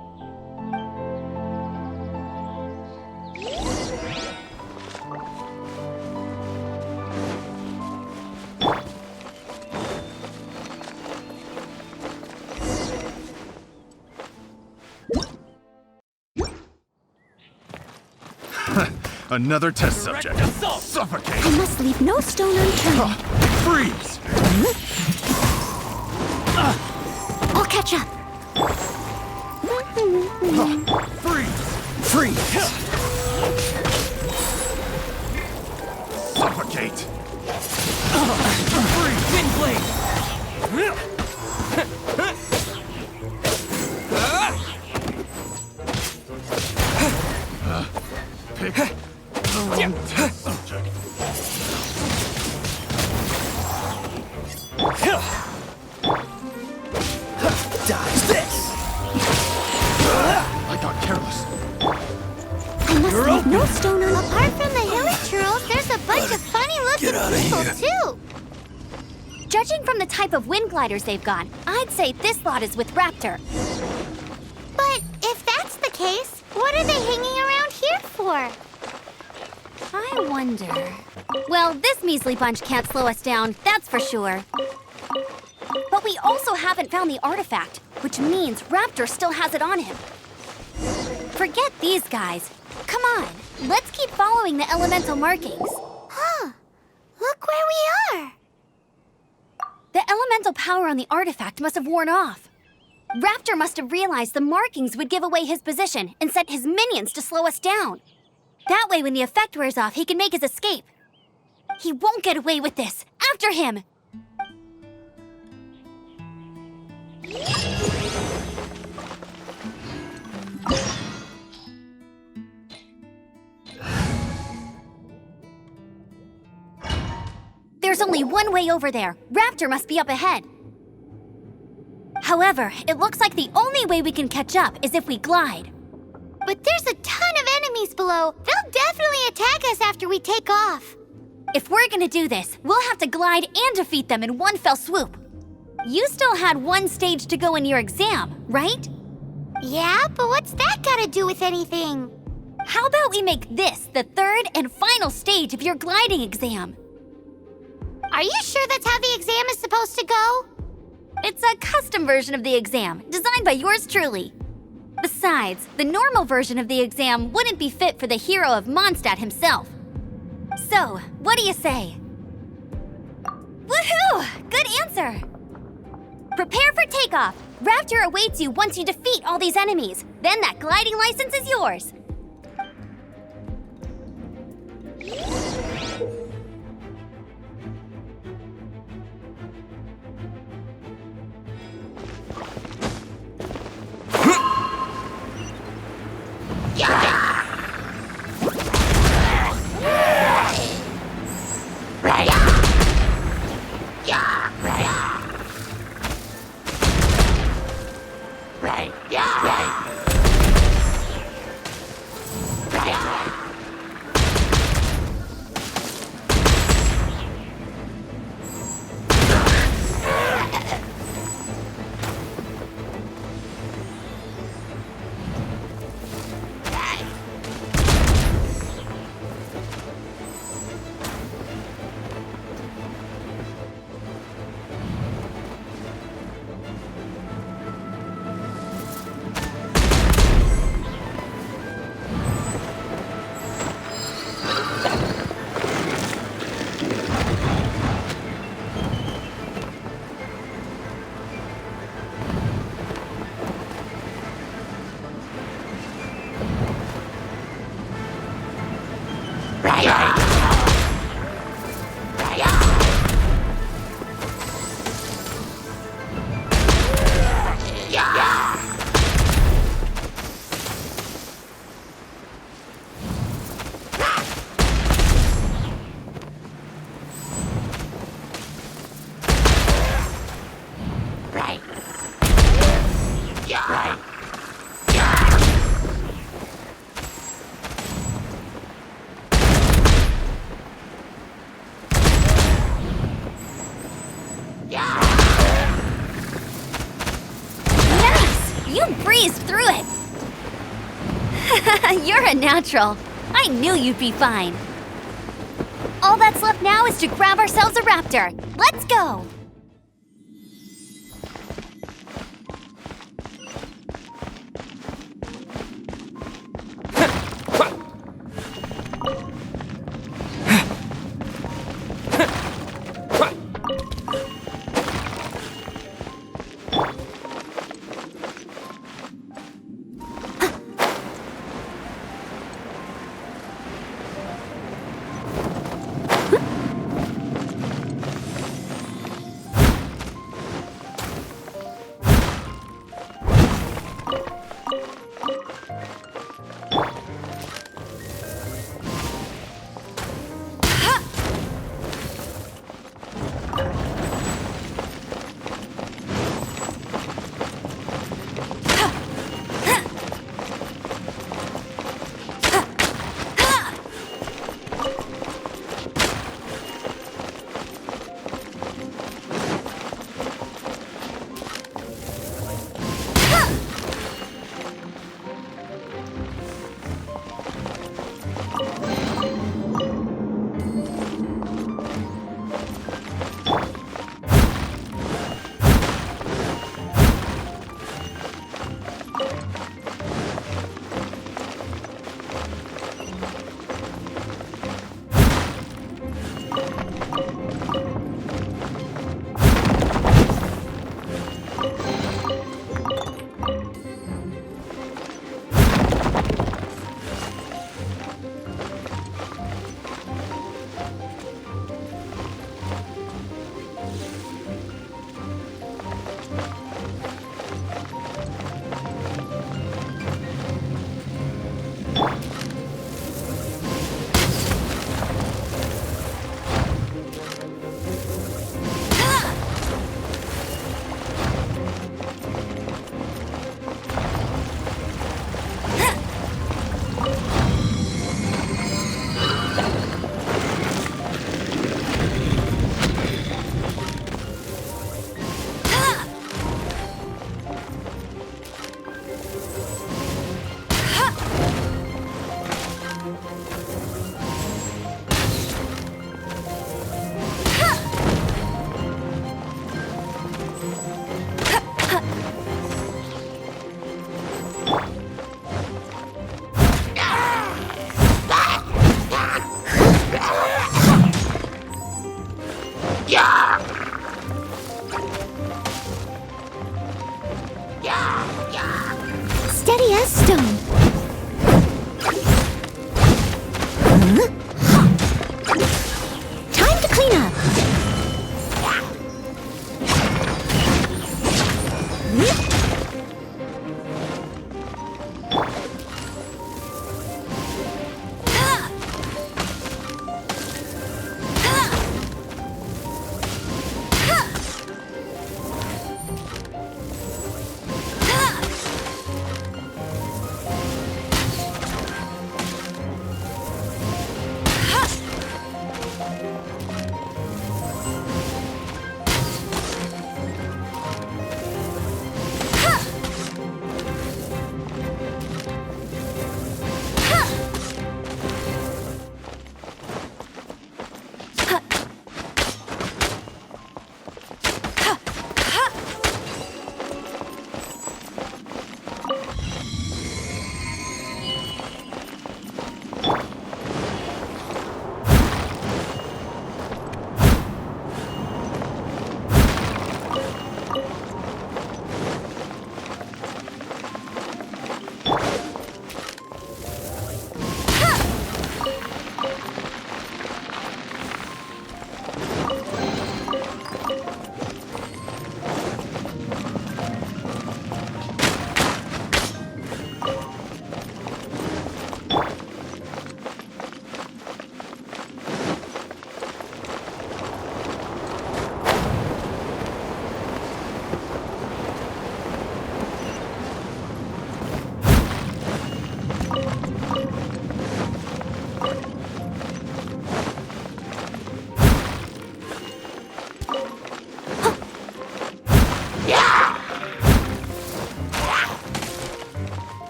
Another test subject. Suffocate! I must leave no stone unturned. Freeze! I'll catch up. Freeze! Suffocate! Freeze! Wind blade! Pick the wrong test subject. Dodge this! I got careless. I must leave no stone unturned. Apart from the hilly churls, there's a bunch of funny-looking people, too. Judging from the type of wind gliders they've got, I'd say this lot is with Raptor. But if that's the case, what are they hanging around here for? I wonder... Well, this measly bunch can't slow us down, that's for sure. But we also haven't found the artifact, which means Raptor still has it on him. Forget these guys. Come on, let's keep following the elemental markings. Huh. Look where we are. The elemental power on the artifact must have worn off. Raptor must have realized the markings would give away his position and sent his minions to slow us down. That way, when the effect wears off, he can make his escape. He won't get away with this. After him! There's only one way over there. Raptor must be up ahead. However, it looks like the only way we can catch up is if we glide. But there's a ton of enemies below. They'll definitely attack us after we take off. If we're gonna do this, we'll have to glide and defeat them in one fell swoop. You still had one stage to go in your exam, right? Yeah, but what's that got to do with anything? How about we make this the third and final stage of your gliding exam? Are you sure that's how the exam is supposed to go? It's a custom version of the exam, designed by yours truly. Besides, the normal version of the exam wouldn't be fit for the hero of Mondstadt himself. So, what do you say? Woohoo! Good answer! Prepare for takeoff. Raptor awaits you once you defeat all these enemies. Then that gliding license is yours. Nice! You breezed through it! You're a natural. I knew you'd be fine. All that's left now is to grab ourselves a raptor. Let's go! Steady as stone. Time to clean up.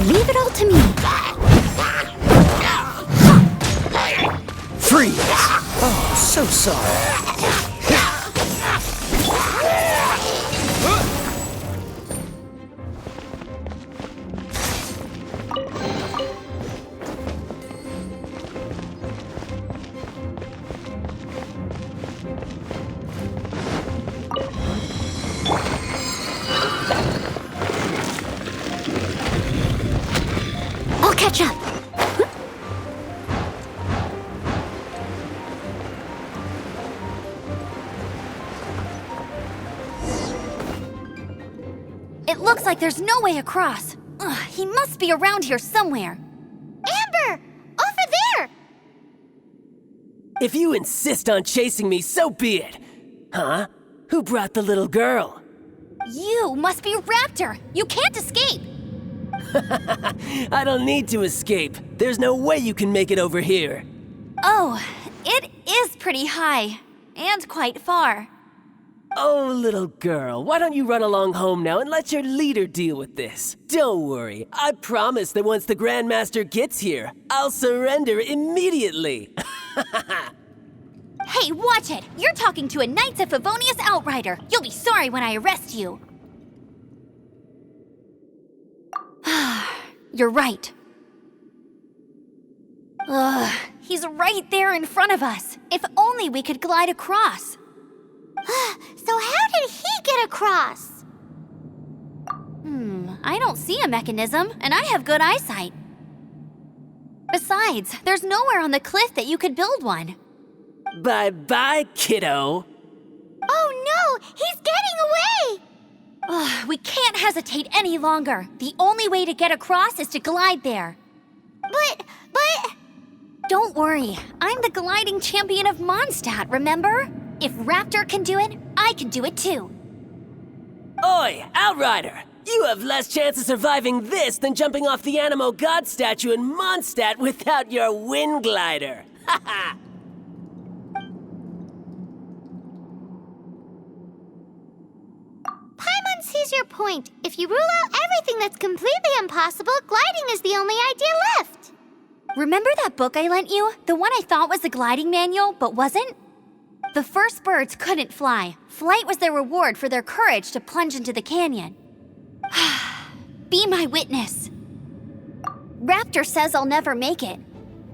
Leave it all to me. Freeze! Oh, so sorry. I'll catch up. It looks like there's no way across. Ugh, he must be around here somewhere. Amber! Over there! If you insist on chasing me, so be it. Huh? Who brought the little girl? You must be Raptor. You can't escape. I don't need to escape. There's no way you can make it over here. Oh, it is pretty high. And quite far. Oh, little girl, why don't you run along home now and let your leader deal with this? Don't worry, I promise that once the Grandmaster gets here, I'll surrender immediately. Hey, watch it! You're talking to a Knights of Favonius outrider. You'll be sorry when I arrest you. You're right. Ugh, he's right there in front of us. If only we could glide across. So how did he get across? I don't see a mechanism, and I have good eyesight. Besides, there's nowhere on the cliff that you could build one. Bye-bye, kiddo. Oh no, he's getting away! Ugh, we can't hesitate any longer. The only way to get across is to glide there. But... Don't worry, I'm the gliding champion of Mondstadt, remember? If Raptor can do it, I can do it too. Oi, Outrider! You have less chance of surviving this than jumping off the Animo God statue in Mondstadt without your wind glider. Haha! Paimon sees your point. If you rule out everything that's completely impossible, gliding is the only idea left. Remember that book I lent you? The one I thought was the gliding manual, but wasn't? The first birds couldn't fly. Flight was their reward for their courage to plunge into the canyon. Be my witness. Raptor says I'll never make it.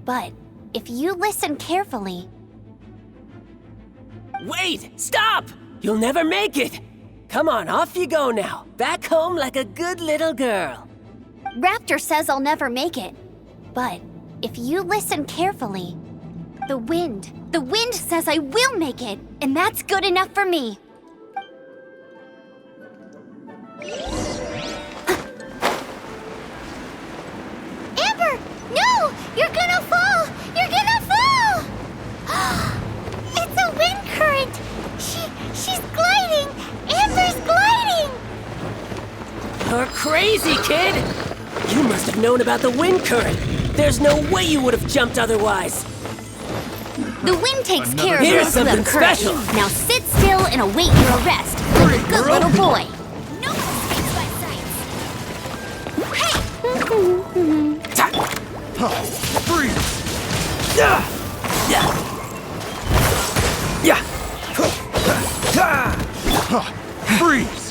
But if you listen carefully... Wait! Stop! You'll never make it! Come on, off you go now. Back home like a good little girl. Raptor says I'll never make it. But if you listen carefully... The wind says I will make it, and that's good enough for me. Amber, no! You're gonna fall! You're gonna fall! It's a wind current! She's gliding! Amber's gliding! You're crazy, kid! You must have known about the wind current. There's no way you would have jumped otherwise. The wind takes care of Here's most something of the current. special. Now sit still and await your arrest. Like a good little boy. No one escapes my sights. Freeze! Freeze!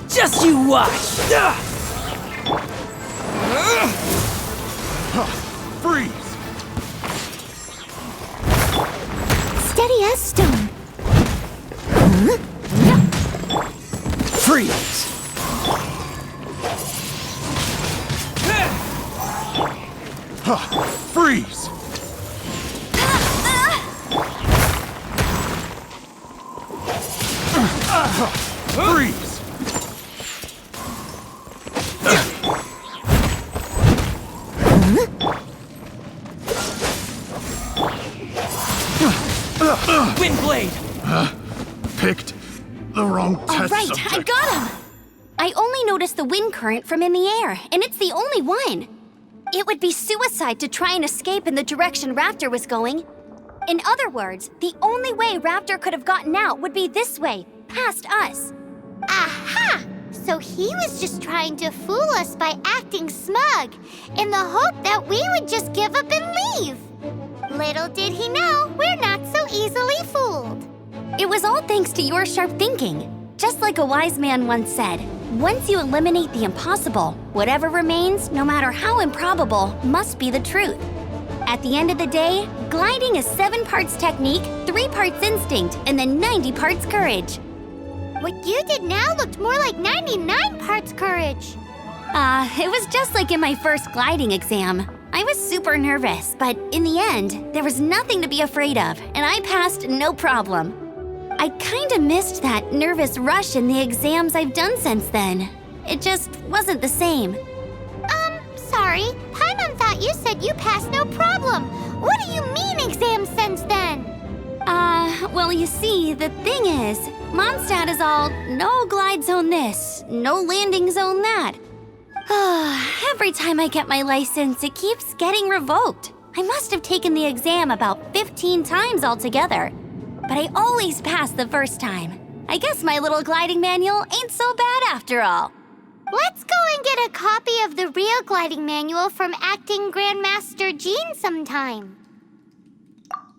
Just you watch! Freeze! Steady as stone. Freeze! Freeze! Freeze! Wind blade! Picked the wrong All test right, subject. I got him. I only noticed the wind current from in the air, and it's the only one. It would be suicide to try and escape in the direction Raptor was going. In other words, the only way Raptor could have gotten out would be this way, past us. Aha! So he was just trying to fool us by acting smug, in the hope that we would just give up and leave. Little did he know, we're not so easily fooled. It was all thanks to your sharp thinking. Just like a wise man once said, once you eliminate the impossible, whatever remains, no matter how improbable, must be the truth. At the end of the day, gliding is 7 parts technique, 3 parts instinct, and then 90 parts courage. What you did now looked more like 99 parts courage. It was just like in my first gliding exam. I was super nervous, but in the end, there was nothing to be afraid of, and I passed no problem. I kinda missed that nervous rush in the exams I've done since then. It just wasn't the same. Sorry. Paimon thought you said you passed no problem. What do you mean exams since then? Well, you see, the thing is, Mondstadt is all no glide zone this, no landing zone that. Every time I get my license, it keeps getting revoked. I must have taken the exam about 15 times altogether. But I always pass the first time. I guess my little gliding manual ain't so bad after all. Let's go and get a copy of the real gliding manual from Acting Grandmaster Jean sometime.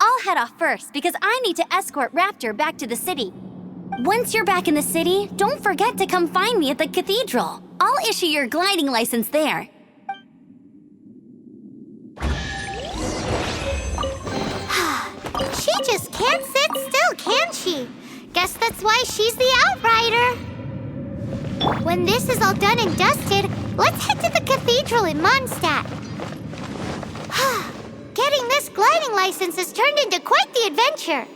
I'll head off first because I need to escort Raptor back to the city. Once you're back in the city, don't forget to come find me at the cathedral. I'll issue your gliding license there. She just can't sit still, can she? Guess that's why she's the outrider. When this is all done and dusted, let's head to the cathedral in Mondstadt. Getting this gliding license has turned into quite the adventure.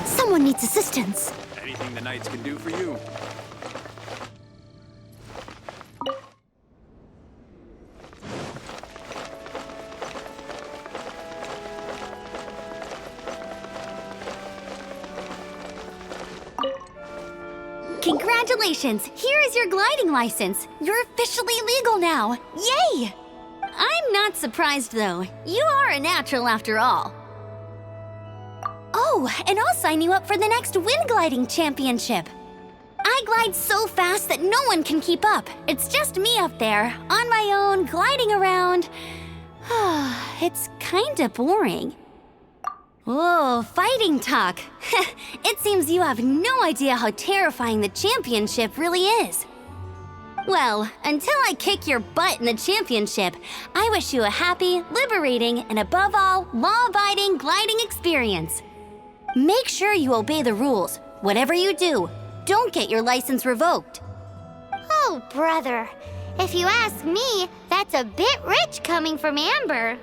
Someone needs assistance. Anything the knights can do for you. Congratulations! Here is your gliding license. You're officially legal now. Yay! I'm not surprised, though. You are a natural after all. Oh, and I'll sign you up for the next wind gliding championship. I glide so fast that no one can keep up. It's just me up there, on my own, gliding around. It's kinda boring. Whoa, fighting talk. It seems you have no idea how terrifying the championship really is. Well, until I kick your butt in the championship, I wish you a happy, liberating, and above all, law-abiding gliding experience. Make sure you obey the rules. Whatever you do, don't get your license revoked. Oh, brother. If you ask me, that's a bit rich coming from Amber.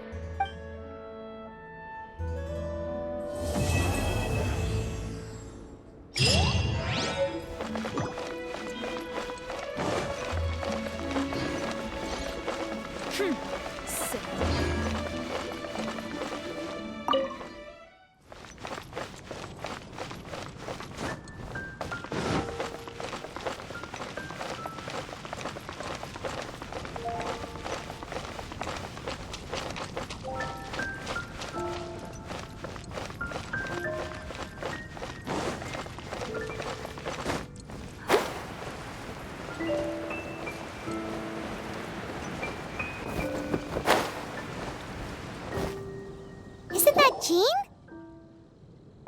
Isn't that Jean?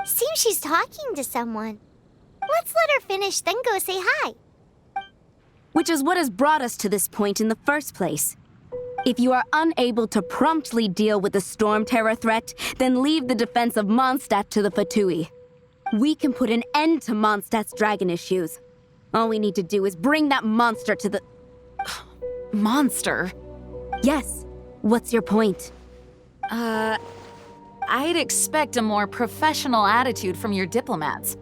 Seems she's talking to someone. Let's let her finish, then go say hi. Which is what has brought us to this point in the first place. If you are unable to promptly deal with the Stormterror threat, then leave the defense of Mondstadt to the Fatui. We can put an end to Mondstadt's dragon issues. All we need to do is bring that monster to the... Monster? Yes. What's your point? I'd expect a more professional attitude from your diplomats.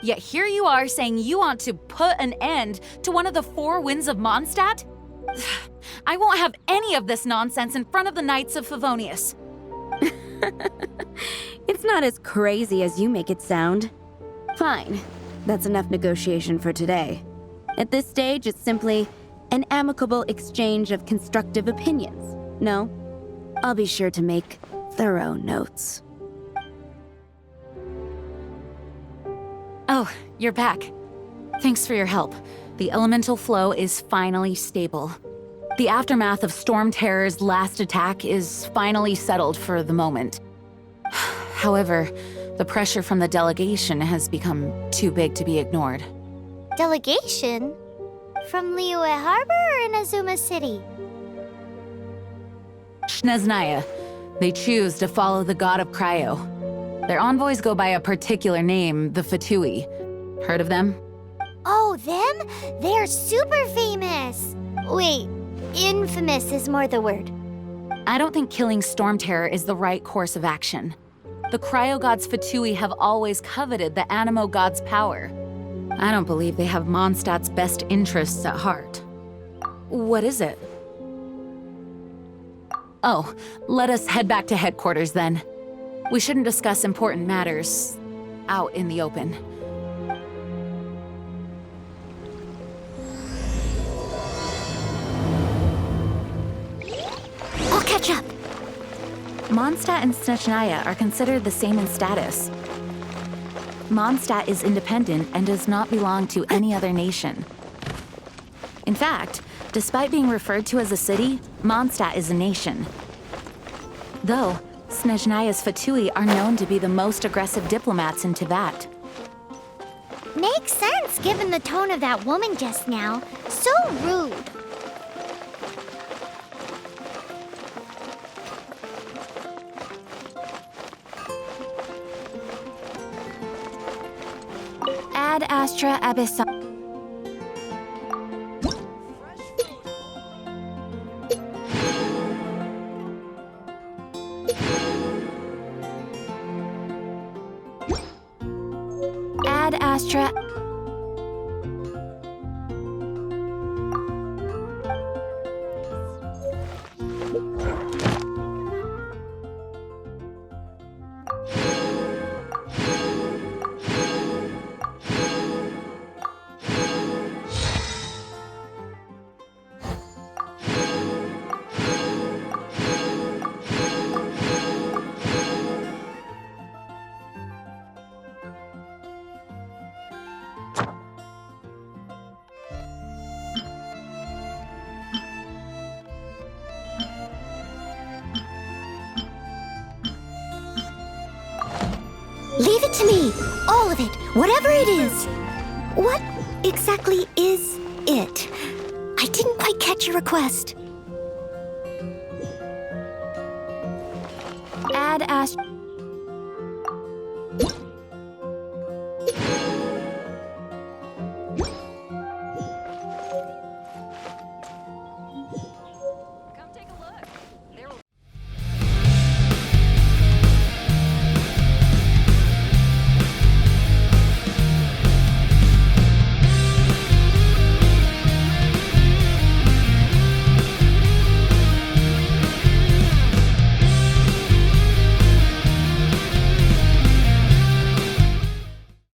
Yet here you are saying you want to put an end to one of the four winds of Mondstadt? I won't have any of this nonsense in front of the Knights of Favonius. It's not as crazy as you make it sound. Fine. That's enough negotiation for today. At this stage, it's simply an amicable exchange of constructive opinions. No? I'll be sure to make thorough notes. Oh, you're back. Thanks for your help. The elemental flow is finally stable. The aftermath of Stormterror's last attack is finally settled for the moment. However, the pressure from the delegation has become too big to be ignored. Delegation? From Liyue Harbor or Inazuma City? Snezhnaya. They choose to follow the god of Cryo. Their envoys go by a particular name, the Fatui. Heard of them? Oh, them? They're super famous! Wait, infamous is more the word. I don't think killing Stormterror is the right course of action. The Cryo gods Fatui have always coveted the Animo god's power. I don't believe they have Mondstadt's best interests at heart. What is it? Oh, let us head back to headquarters then. We shouldn't discuss important matters out in the open. I'll catch up. Mondstadt and Snezhnaya are considered the same in status. Mondstadt is independent and does not belong to any other nation. In fact, despite being referred to as a city, Mondstadt is a nation. Though, Snezhnaya's Fatui are known to be the most aggressive diplomats in Teyvat. Makes sense given the tone of that woman just now. So rude. Ad Astra Abyssa. Ad Astra. Leave it to me. All of it. Whatever it is. What exactly is it? I didn't quite catch your request. Ad Astra.